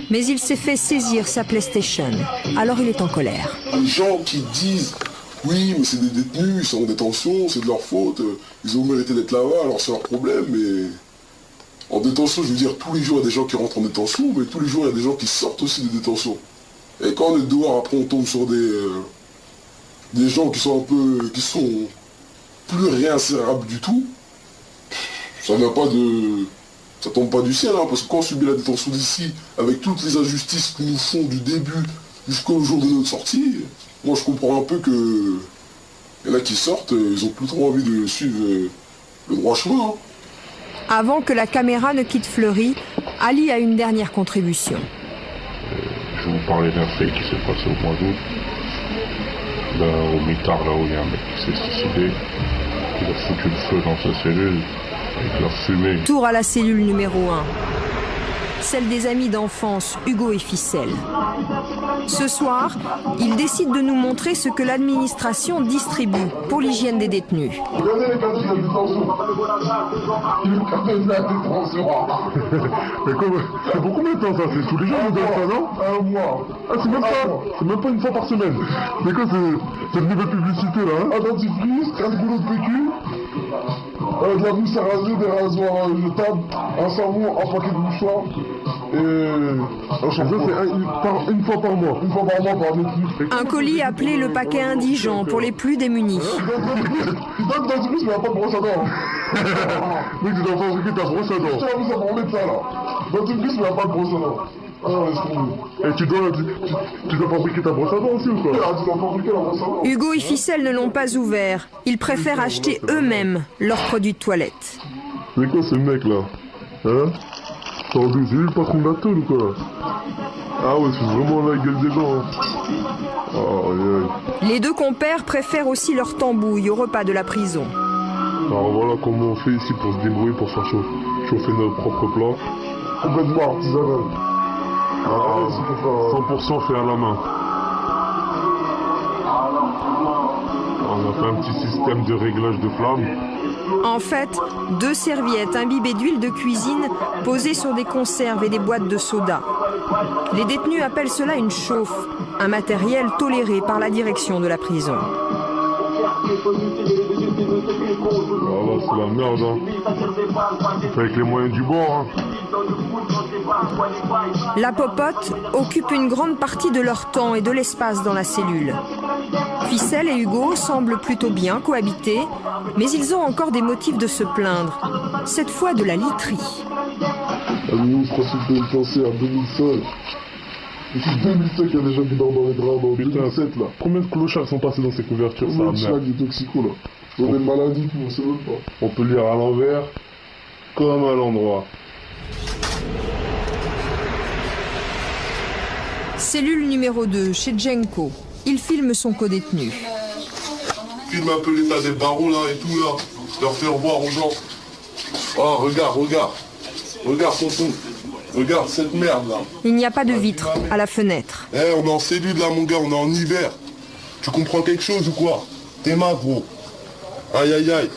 Mais il s'est fait saisir sa PlayStation. Alors il est en colère. Les gens qui disent oui, mais c'est des détenus, ils sont en détention, c'est de leur faute, ils ont mérité d'être là-bas, alors c'est leur problème, mais en détention, je veux dire, tous les jours il y a des gens qui rentrent en détention, mais tous les jours il y a des gens qui sortent aussi de détention. Et quand on est dehors, après on tombe sur des gens qui sont plus réinsérables du tout, ça tombe pas du ciel, hein, parce que quand on subit la détention d'ici, avec toutes les injustices qu'ils nous font du début jusqu'au jour de notre sortie, moi je comprends un peu que y en a qui sortent, ils ont plus trop envie de suivre le droit chemin. Hein. Avant que la caméra ne quitte Fleury, Ali a une dernière contribution. Je vais vous parler d'un fait qui s'est passé au mois d'août. Là, au mitard, là où il y a un mec qui s'est suicidé, il a foutu le feu dans sa cellule, avec la fumée. Tour à la cellule numéro 1. Celle des amis d'enfance, Hugo et Ficelle. Ce soir, ils décident de nous montrer ce que l'administration distribue pour l'hygiène des détenus. Regardez les cadeaux de la détention. Le cadeau de la détention. Mais c'est pour combien de temps ça? C'est tous les jours vous donnez ça, non? Un mois. Ah, c'est même pas une fois par semaine. C'est quoi cette nouvelle publicité là, hein? Un dentifrice, 15 boulots de PQ, de la mousse à raser, des rasoirs jetables, un savon, un paquet de mouchoirs. Et ça c'est une fois par mois. Une fois par mois par détenu. Un colis appelé le paquet indigent pour les plus démunis. Il donne dentifrice mais il n'y a pas de brosse à dents. Mec, tu dois fabriquer ta brosse à dents. Je t'ai à parler de ça là. Dentifrice mais il n'y a pas de brosse à dents. Ah, laisse tomber. Et tu dois fabriquer ta brosse à dents aussi ou quoi? Ah, tu dois fabriquer la brosse à dents. Hugo et Ficelle ne l'ont pas ouvert. Ils préfèrent acheter eux-mêmes leurs produits de toilette. C'est quoi ce mec là? Hein? C'est lui le patron de la tôle ou quoi? Ah ouais, c'est vraiment la gueule des gens. Hein. Oh, aïe. Les deux compères préfèrent aussi leur tambouille au repas de la prison. Alors voilà comment on fait ici pour se débrouiller, pour faire chauffer notre propre plat. Complètement artisanal. Ah, 100% fait à la main. On a fait un petit système de réglage de flamme. En fait, 2 serviettes imbibées d'huile de cuisine posées sur des conserves et des boîtes de soda. Les détenus appellent cela une chauffe, un matériel toléré par la direction de la prison. Voilà, c'est la merde, hein. Avec les moyens du bord, hein. La popote occupe une grande partie de leur temps et de l'espace dans la cellule. Ficelle et Hugo semblent plutôt bien cohabiter, mais ils ont encore des motifs de se plaindre. Cette fois de la literie. Nous, je crois qu'il faut penser à 2005. Depuis 2005, il y a des gens qui dorment dans les draps, dans 2007 là. Combien de clochards sont passés dans ces couvertures? Ça, merde. Des toxicos là. Ils ont des maladies qu'on ne sait même pas. On peut lire à l'envers comme à l'endroit. Cellule numéro 2, chez Djenko. Il filme son codétenu. Filme un peu l'état des barreaux là et tout là. Leur faire voir aux gens. Oh, regarde. Regarde tonton. Regarde cette merde là. Il n'y a pas de vitre à la fenêtre. On est en cellule là mon gars, on est en hiver. Tu comprends quelque chose ou quoi? Tes mains gros. Aïe.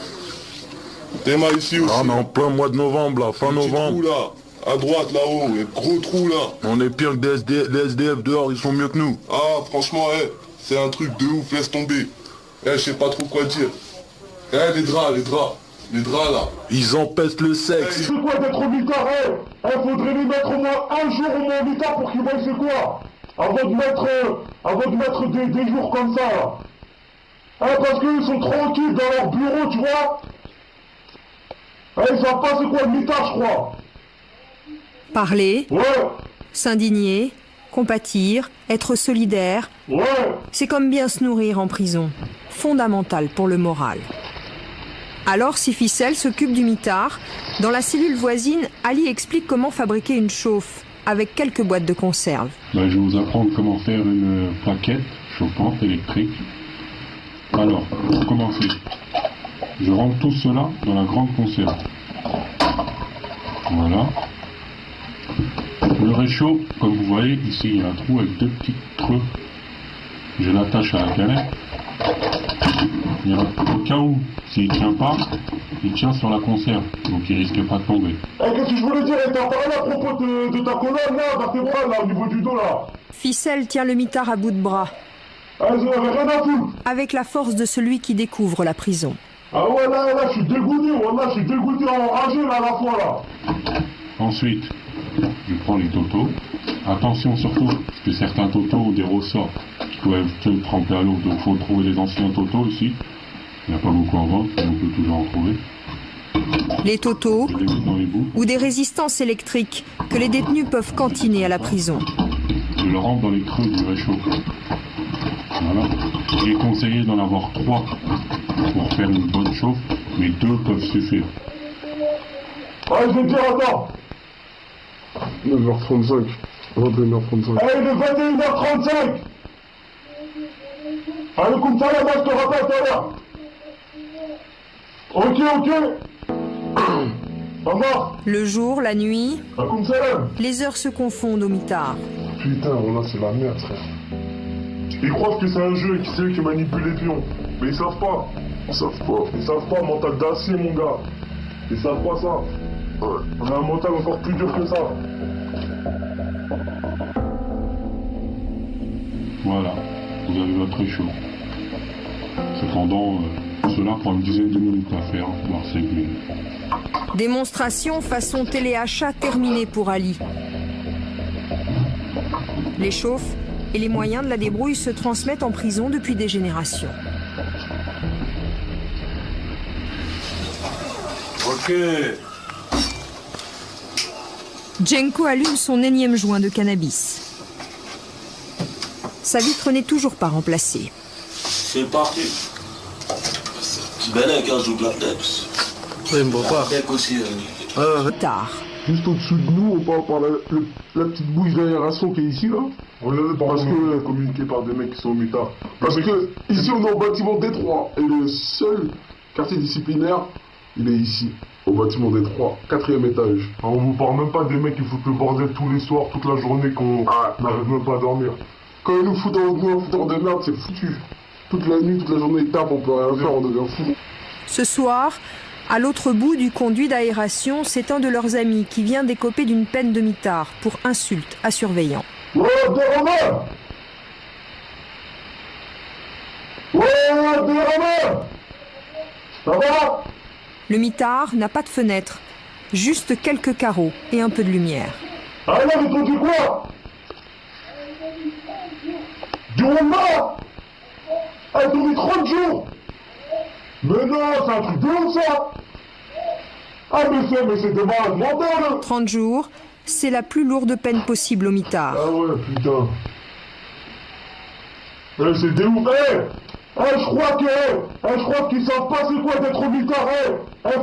Tes mains ici aussi. Ah, on est en plein mois de novembre là, fin novembre. Trou là, à droite là-haut, et gros trou là. On est pire que les SDF dehors, ils sont mieux que nous. Ah franchement, c'est un truc de ouf, laisse tomber. Je sais pas trop quoi dire. Les draps là. Ils empestent le sexe. C'est quoi d'être au mitard? Faudrait lui mettre au moins un jour au moins au mitard pour qu'il voie c'est quoi. avant de mettre des jours comme ça, là. Hein, parce qu'ils sont tranquilles dans leur bureau, tu vois. Hein, ils savent pas c'est quoi le mitard, je crois. Parler, Ouais, s'indigner, compatir, être solidaire, ouais. c'est comme bien se nourrir en prison. Fondamental pour le moral. Alors, si Ficelle s'occupe du mitard, dans la cellule voisine, Ali explique comment fabriquer une chauffe, avec quelques boîtes de conserve. Je vais vous apprendre comment faire une plaquette chauffante électrique. Alors, pour commencer, je rentre tout cela dans la grande conserve. Voilà. Le réchaud, comme vous voyez, ici il y a un trou avec deux petits creux. Je l'attache à la canette. Au cas où, s'il ne tient pas, il tient sur la conserve, donc il risque pas de tomber. Qu'est-ce que je voulais dire? T'as parlé à propos de ta colonne, là, vertébrale, là, au niveau du dos, là. Ficelle tient le mitard à bout de bras, Ils en avaient rien à foutre. avec la force de celui qui découvre la prison. Ah ouais, là, je suis dégoûté, voilà, je suis dégoûté, enragé, là, à la fois, là. Ensuite, je prends les totos. Attention surtout, parce que certains totos ont des ressorts qui peuvent se tremper à l'eau, donc il faut trouver les anciens totos ici. Il n'y a pas beaucoup en vente, mais on peut toujours en trouver. Les totos Je les mets dans les bouts. ou des résistances électriques que les détenus peuvent cantiner à la prison. Je le rentre dans les creux du réchaud. Voilà. Il est conseillé d'en avoir 3 pour faire une bonne chauffe, mais 2 peuvent suffire. Ouais, je vais te dire, attends. 9h35. 21h35. Il est 21h35. Allez, comme ça, là, moi, je te rappelle tout à l'heure. Ok. Ça marche. Le jour, la nuit, Comme ça, là. les heures se confondent au mitard. Putain, voilà, c'est la merde, frère. Ils croient que c'est un jeu et que c'est eux qui manipulent les pions. Mais ils savent pas. Ils savent pas, mental d'acier, mon gars. Ils savent pas ça. On a un mental encore plus dur que ça. Voilà, vous avez votre réchaud. Cependant, cela prend une dizaine de minutes à faire, voire 5 minutes. Démonstration façon téléachat terminée pour Ali. Les chauffes et les moyens de la débrouille se transmettent en prison depuis des générations. Ok. Jenko allume son énième joint de cannabis. Sa vitre n'est toujours pas remplacée. C'est parti. Belek, hein, joue Black Dex. Oui, me voit pas. Black aussi. Tard. Juste au-dessus de nous, on parle par la petite bouche d'aération qui est ici, là. On est parce que communiqué par des mecs qui sont au mitard. Parce que ici, on est au bâtiment Détroit. Et le seul quartier disciplinaire, il est ici, au bâtiment Détroit, 4e étage. On vous parle même pas des mecs qui foutent le bordel tous les soirs, toute la journée, qu'on n'arrive même pas à dormir. Quand ils nous foutent en fouteur de merde, c'est foutu. Toute la nuit, toute la journée, ils tapent, on peut rien faire, on devient fou. Ce soir, à l'autre bout du conduit d'aération, c'est un de leurs amis qui vient d'écoper d'une peine de mitard pour insulte à surveillant. Ouais, Romain. Ça va? Le mitard n'a pas de fenêtre, juste quelques carreaux et un peu de lumière. Ah là, mais t'as dit quoi? Du Rwanda? Elle t'a mis 30 jours? Mais non, c'est un truc de ouf, ça! Ah, mais c'est des malades mentales! 30 jours, c'est la plus lourde peine possible au mitard. Ah ouais, putain. C'est des ouf, je crois qu'ils savent pas c'est quoi d'être au mitard,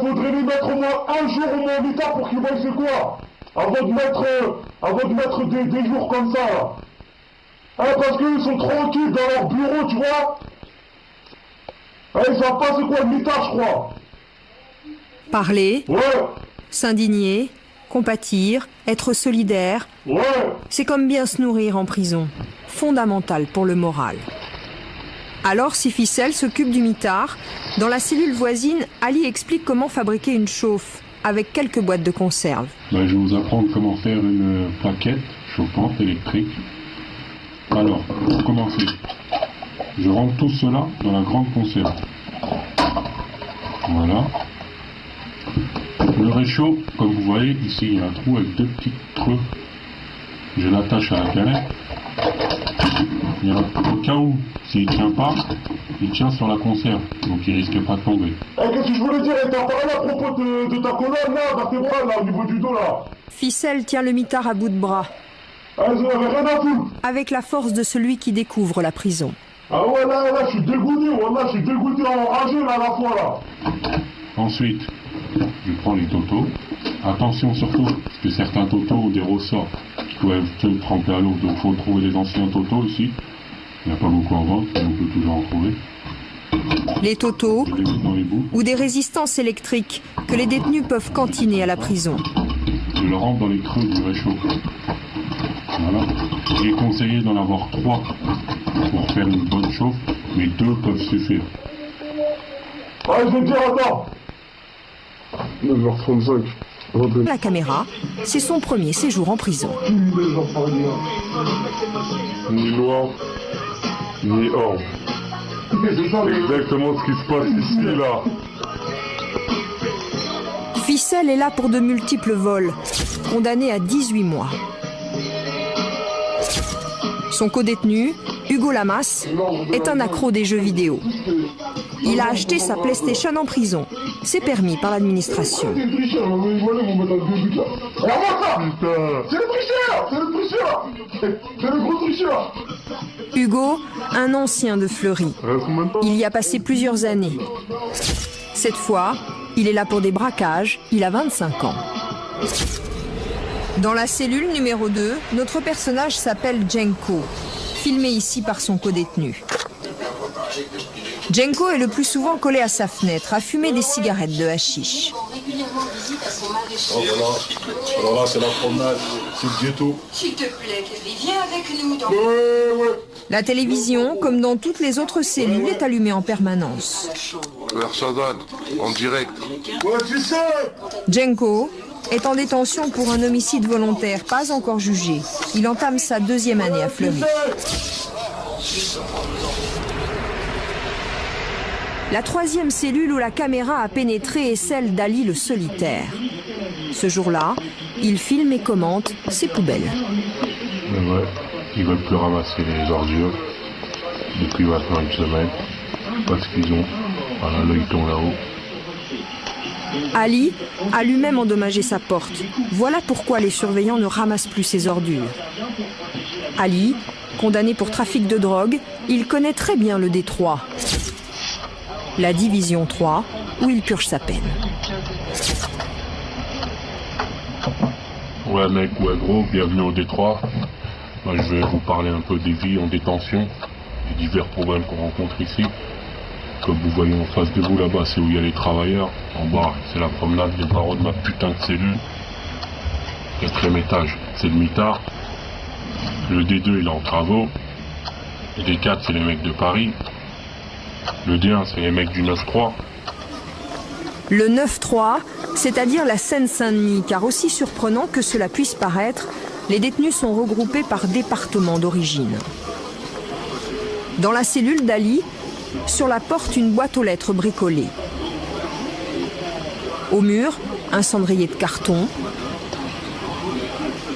faudrait les mettre au moins un jour au moins au mitard pour qu'ils voient c'est quoi! Avant de mettre des jours comme ça, là. Parce qu'ils sont tranquilles dans leur bureau, tu vois. Ils savent pas c'est quoi le mitard, je crois. Parler, Ouais, s'indigner, compatir, être solidaire, ouais. c'est comme bien se nourrir en prison. Fondamental pour le moral. Alors, si Ficelle s'occupe du mitard, dans la cellule voisine, Ali explique comment fabriquer une chauffe, avec quelques boîtes de conserve. Je vais vous apprendre comment faire une plaquette chauffante électrique. Alors, pour commencer, je rentre tout cela dans la grande conserve. Voilà. Le réchaud, comme vous voyez, ici il y a un trou avec deux petits creux. je l'attache à la canette. Et au cas où, s'il ne tient pas, il tient sur la conserve, donc il risque pas de tomber. Qu'est-ce que je voulais dire? T'as parlé à propos de ta colonne là, vertébrale là, au niveau du dos là. Ficelle tient le mitard à bout de bras. Ils en avaient rien à foutre. Avec la force de celui qui découvre la prison. Ah ouais, là, je suis dégoûté, je suis dégoûté, enragé là, à la fois là. Ensuite, je prends les totos. Attention surtout, parce que certains totos ont des ressorts qui peuvent être trempés à l'eau, donc il faut trouver des anciens totos ici. Il n'y a pas beaucoup en vente, mais on peut toujours en trouver. Les totos Je les mets dans les bouts. ou des résistances électriques que les détenus peuvent cantiner à la prison. Je le rentre dans les creux du réchaud. Voilà. Il est conseillé d'en avoir 3 pour faire une bonne chauffe, mais 2 peuvent suffire. Ouais, je vais te dire, attends. 9h35. La caméra, c'est son premier séjour en prison. Ni noir, ni or. C'est exactement ce qui se passe ici, là. Ficelle est là pour de multiples vols, condamné à 18 mois. Son codétenu, Hugo Lamas, est un accro des jeux vidéo. Il a acheté sa PlayStation en prison. C'est permis par l'administration. C'est le tricheur! C'est le tricheur! C'est le gros tricheur! Hugo, un ancien de Fleury. Il y a passé plusieurs années. Cette fois, il est là pour des braquages. Il a 25 ans. Dans la cellule numéro 2, notre personnage s'appelle Jenko, filmé ici par son codétenu. Jenko est le plus souvent collé à sa fenêtre, à fumer des cigarettes de hashish. Alors là, c'est la promenade, c'est le ghetto. S'il te plaît, Kelly, viens avec nous dans... La télévision, comme dans toutes les autres cellules, est allumée en permanence. Versadane, en direct. Ouais, tu sais! Jenko est en détention pour un homicide volontaire, pas encore jugé. Il entame sa 2e année à Fleury. La 3e cellule où la caméra a pénétré est celle d'Ali le solitaire. Ce jour-là, il filme et commente ses poubelles. Mais ouais, ils veulent plus ramasser les ordures depuis maintenant une semaine, parce qu'ils ont voilà, l'œilleton là-haut. Ali a lui-même endommagé sa porte. Voilà pourquoi les surveillants ne ramassent plus ses ordures. Ali, condamné pour trafic de drogue, il connaît très bien le Détroit. La division 3, où il purge sa peine. Ouais mec, ouais gros, bienvenue au Détroit. Moi, je vais vous parler un peu des vies en détention, des divers problèmes qu'on rencontre ici. Comme vous voyez en face de vous là-bas, c'est où il y a les travailleurs. En bas, c'est la promenade des barreaux de ma putain de cellule. 4e étage, c'est le mitard. Le D2, il est en travaux. Le D4, c'est les mecs de Paris. Le D1, c'est les mecs du 9-3. Le 9-3, c'est-à-dire la Seine-Saint-Denis, car aussi surprenant que cela puisse paraître, les détenus sont regroupés par département d'origine. Dans la cellule d'Ali, sur la porte, une boîte aux lettres bricolée. Au mur, un cendrier de carton,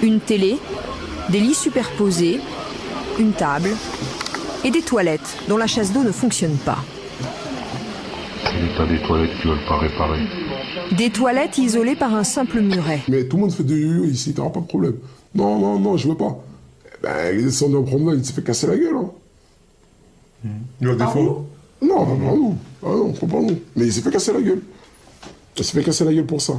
une télé, des lits superposés, une table et des toilettes dont la chasse d'eau ne fonctionne pas. C'est l'état des toilettes qui veulent pas réparer. Des toilettes isolées par un simple muret. Mais tout le monde fait des yo-yo ici, t'auras pas de problème. Non, non, non, je veux pas. Ben, il est descendu en promenade, il s'est fait casser la gueule. Hein. Il y a des fois. Non, pas par nous. Ah non, pas par nous. Mais il s'est fait casser la gueule. Il s'est fait casser la gueule pour ça.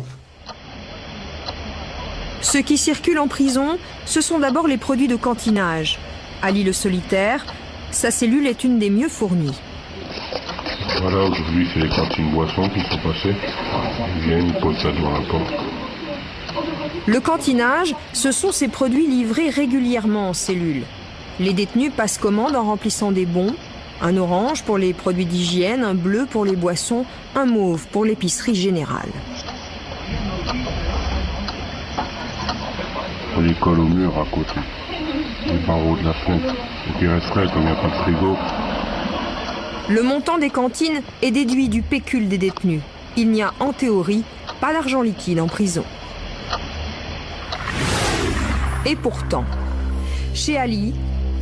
Ce qui circule en prison, ce sont d'abord les produits de cantinage. Ali le solitaire, sa cellule est une des mieux fournies. Voilà, aujourd'hui, c'est les cantines boissons qui sont passées. Ils viennent, ils posent ça devant la porte. Le cantinage, ce sont ces produits livrés régulièrement en cellule. Les détenus passent commande en remplissant des bons. Un orange pour les produits d'hygiène, un bleu pour les boissons, un mauve pour l'épicerie générale. On les colle au mur à côté, les barreaux de la fenêtre. Et puis resterait comme il n'y a pas de frigo. Le montant des cantines est déduit du pécule des détenus. Il n'y a en théorie pas d'argent liquide en prison. Et pourtant, Chez Ali,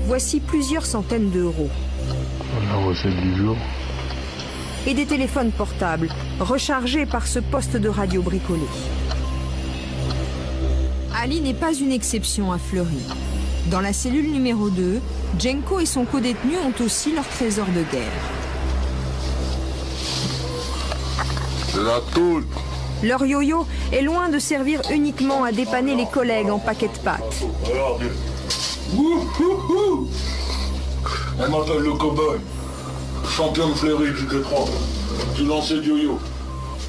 voici plusieurs centaines d'euros. La recette du jour. Et des téléphones portables, rechargés par ce poste de radio bricolé. Ali n'est pas une exception à Fleury. Dans la cellule numéro 2, Djenko et son codétenu ont aussi leur trésor de guerre. La tôle. Leur yo-yo est loin de servir uniquement à dépanner les collègues en paquet de pâtes. Regardez. Elle m'appelle le cow-boy. Champion de Fleury du Détroit. Du lancer de yo-yo.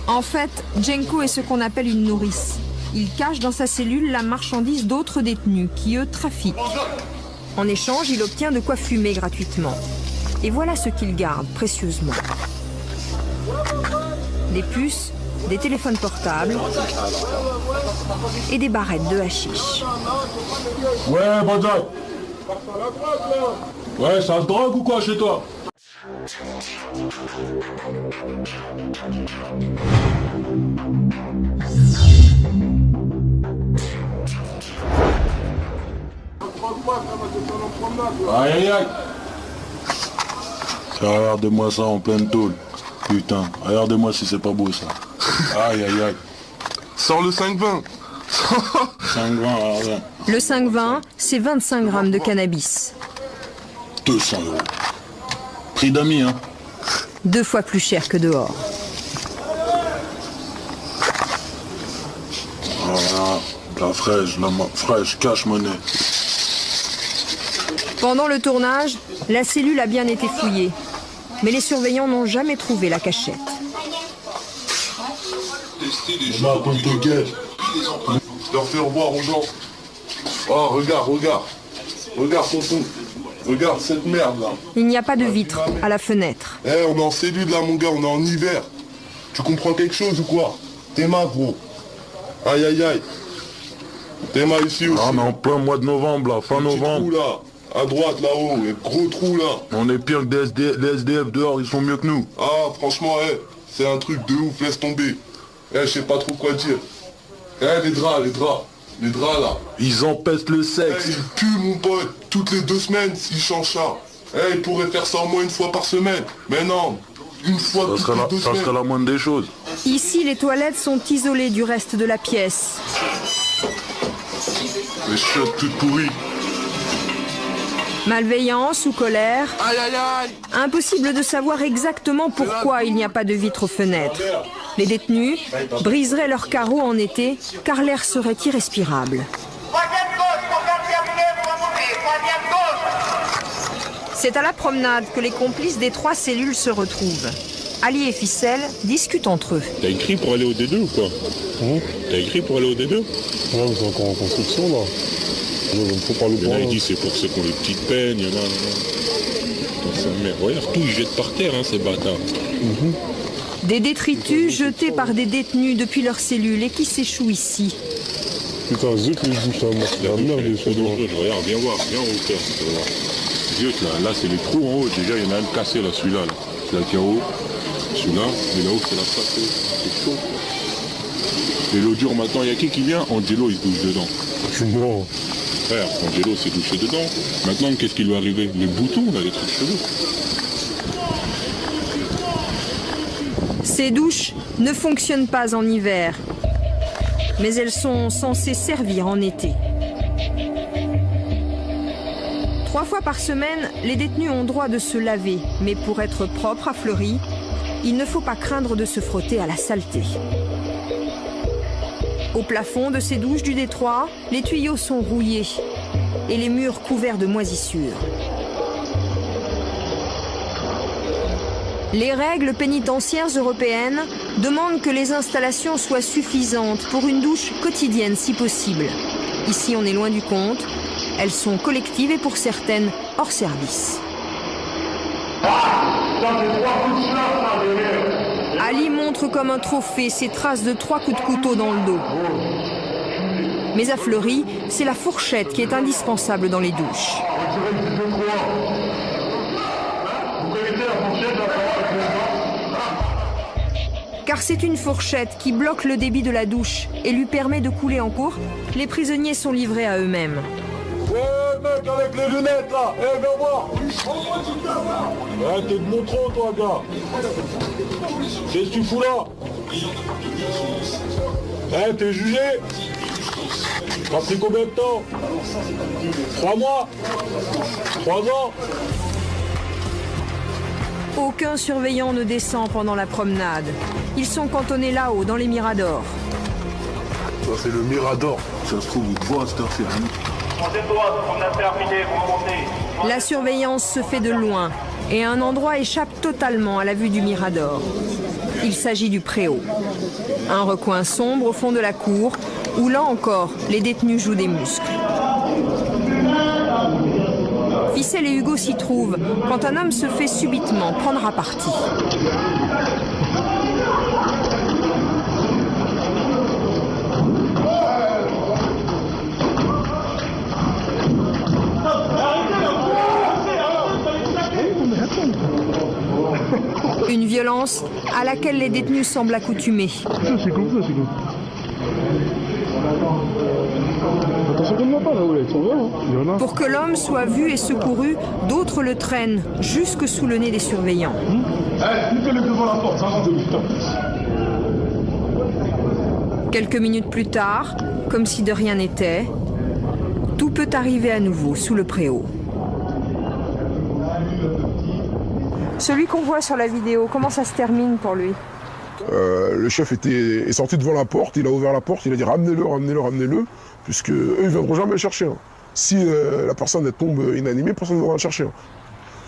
En fait, Djenko est ce qu'on appelle une nourrice. Il cache dans sa cellule la marchandise d'autres détenus qui, eux, trafiquent. En échange, il obtient de quoi fumer gratuitement. Et voilà ce qu'il garde précieusement. Des puces, des téléphones portables et des barrettes de hashish. Ouais, Banzai. Ouais, ça se drogue ou quoi chez toi? Aïe aïe aïe. Regardez-moi ça en pleine tôle. Putain, regardez-moi si c'est pas beau ça. Aïe aïe aïe. Sors le 5,20. 5,20, regardez. Le 5,20, c'est 25 grammes de cannabis. 200 euros. Prix d'amis, hein. 2 fois plus cher que dehors. Voilà, la fraîche, cash monnaie. Pendant le tournage, la cellule a bien été fouillée. Mais les surveillants n'ont jamais trouvé la cachette. Là, quand te guette, leur faire voir aux gens. Oh, regarde. Regarde, tonton. Regarde cette merde, là. Il n'y a pas de vitre à la fenêtre. Eh, on est en cellule, là, mon gars, on est en hiver. Tu comprends quelque chose ou quoi? T'es ma, gros. Aïe, aïe, aïe. T'es ma ici aussi. Ah, mais en plein mois de novembre, là, fin novembre. Trou, là. À droite, là-haut, et gros trou, là. On est pire que les SDF dehors, ils sont mieux que nous. Ah, franchement, c'est un truc de ouf, laisse tomber. Je sais pas trop quoi dire. Les draps, là. Ils empestent le sexe. Ils puent, mon pote. Toutes les 2 semaines, s'ils changent ça. Ils pourraient faire ça au moins 1 fois par semaine. Mais non, 1 fois toutes les 2 semaines. Ça serait la moindre des choses. Ici, les toilettes sont isolées du reste de la pièce. Les chiottes toutes pourries. Malveillance ou colère. Aïe, aïe, aïe. Impossible de savoir exactement pourquoi il n'y a pas de vitre aux fenêtres. Les détenus briseraient leurs carreaux en été car l'air serait irrespirable. C'est à la promenade que les complices des 3 cellules se retrouvent. Ali et Ficelle discutent entre eux. T'as écrit pour aller au D2 ou quoi? T'as écrit pour aller au D2? Ouais, mais c'est encore en construction là. Il y en a qui disent c'est pour ceux qui ont les petites peines, il y en a. Regarde, tout ils jettent par terre, hein, ces bâtards. Des détritus jetés par des détenus depuis leur cellule et qui s'échouent ici. Putain, zut, les bouches à la merde, les choses. Regarde, viens voir, viens en hauteur. Zut, là c'est les trous en haut. Déjà, il y en a un cassé là, celui-là. Là qui est en haut. Celui-là, et là-haut, c'est la face. C'est chaud. Et l'eau dure maintenant, il y a qui vient? Angelo, il se douche dedans. Non. Frère, Angelo s'est douché dedans. Maintenant, qu'est-ce qui lui est arrivé? Les boutons, là, les trucs chelous. Ces douches ne fonctionnent pas en hiver, mais elles sont censées servir en été. 3 fois par semaine, les détenus ont droit de se laver, mais pour être propre à Fleury, il ne faut pas craindre de se frotter à la saleté. Au plafond de ces douches du Détroit, les tuyaux sont rouillés et les murs couverts de moisissures. Les règles pénitentiaires européennes demandent que les installations soient suffisantes pour une douche quotidienne si possible. Ici, on est loin du compte. Elles sont collectives et pour certaines, hors service. Ali montre comme un trophée ses traces de 3 coups de couteau dans le dos. Mais à Fleury, c'est la fourchette qui est indispensable dans les douches. Car c'est une fourchette qui bloque le débit de la douche et lui permet de couler en cours. Les prisonniers sont livrés à eux-mêmes. Ouais, le mec avec les lunettes là. Eh, viens voir. Ouais, t'es de mon tronc, toi, gars. Qu'est-ce que tu fous là? Eh, t'es jugé? T'as pris combien de temps? 3 mois? 3 ans? Aucun surveillant ne descend pendant la promenade. Ils sont cantonnés là-haut, dans les miradors. Ça, c'est le mirador. Ça se trouve, vous voit à cette heure-ci. Troisième droite, on a terminé, vous remontez. La surveillance se fait de loin et un endroit échappe totalement à la vue du mirador. Il s'agit du préau. Un recoin sombre au fond de la cour où là encore, les détenus jouent des muscles. Ficelle et Hugo s'y trouvent quand un homme se fait subitement prendre à partie. Une violence à laquelle les détenus semblent accoutumés. C'est comme ça, c'est comme ça. Attention comme là-bas, là, ouais, il y en a. Pour que l'homme soit vu et secouru, d'autres le traînent jusque sous le nez des surveillants. Mettez-le devant la porte, ça rentre de putain. Quelques minutes plus tard, comme si de rien n'était, tout peut arriver à nouveau sous le préau. Celui qu'on voit sur la vidéo, comment ça se termine pour lui? Le chef est sorti devant la porte, il a ouvert la porte, il a dit ramenez-le, ramenez-le, ramenez-le, puisque eux ils viendront jamais le chercher. Hein. Si la personne elle tombe inanimée, personne ne viendra le chercher. Hein.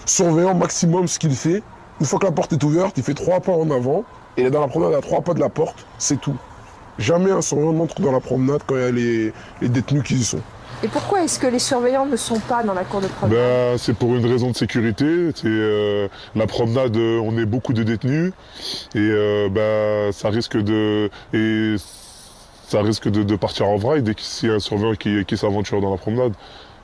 Surveillant maximum ce qu'il fait, une fois que la porte est ouverte, il fait 3 pas en avant, et il est dans la promenade à 3 pas de la porte, c'est tout. Jamais un surveillant n'entre dans la promenade quand il y a les détenus qui y sont. Et pourquoi est-ce que les surveillants ne sont pas dans la cour de promenade? C'est pour une raison de sécurité. La promenade, on est beaucoup de détenus et ça risque de partir en vraille dès qu'il y a un surveillant qui s'aventure dans la promenade.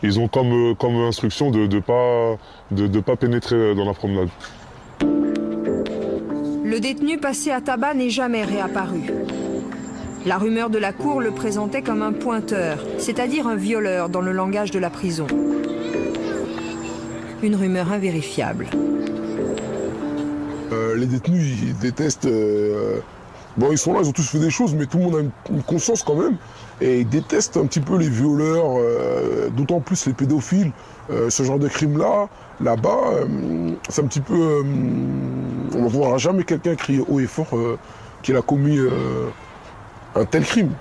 Ils ont comme instruction de pas pénétrer dans la promenade. Le détenu passé à tabac n'est jamais réapparu. La rumeur de la cour le présentait comme un pointeur, c'est-à-dire un violeur dans le langage de la prison. Une rumeur invérifiable. Les détenus, ils détestent... Bon, ils sont là, ils ont tous fait des choses, mais tout le monde a une conscience quand même. Et ils détestent un petit peu les violeurs, d'autant plus les pédophiles. Ce genre de crime-là, là-bas, c'est un petit peu... on ne verra jamais quelqu'un crier haut et fort qu'il a commis un tel crime.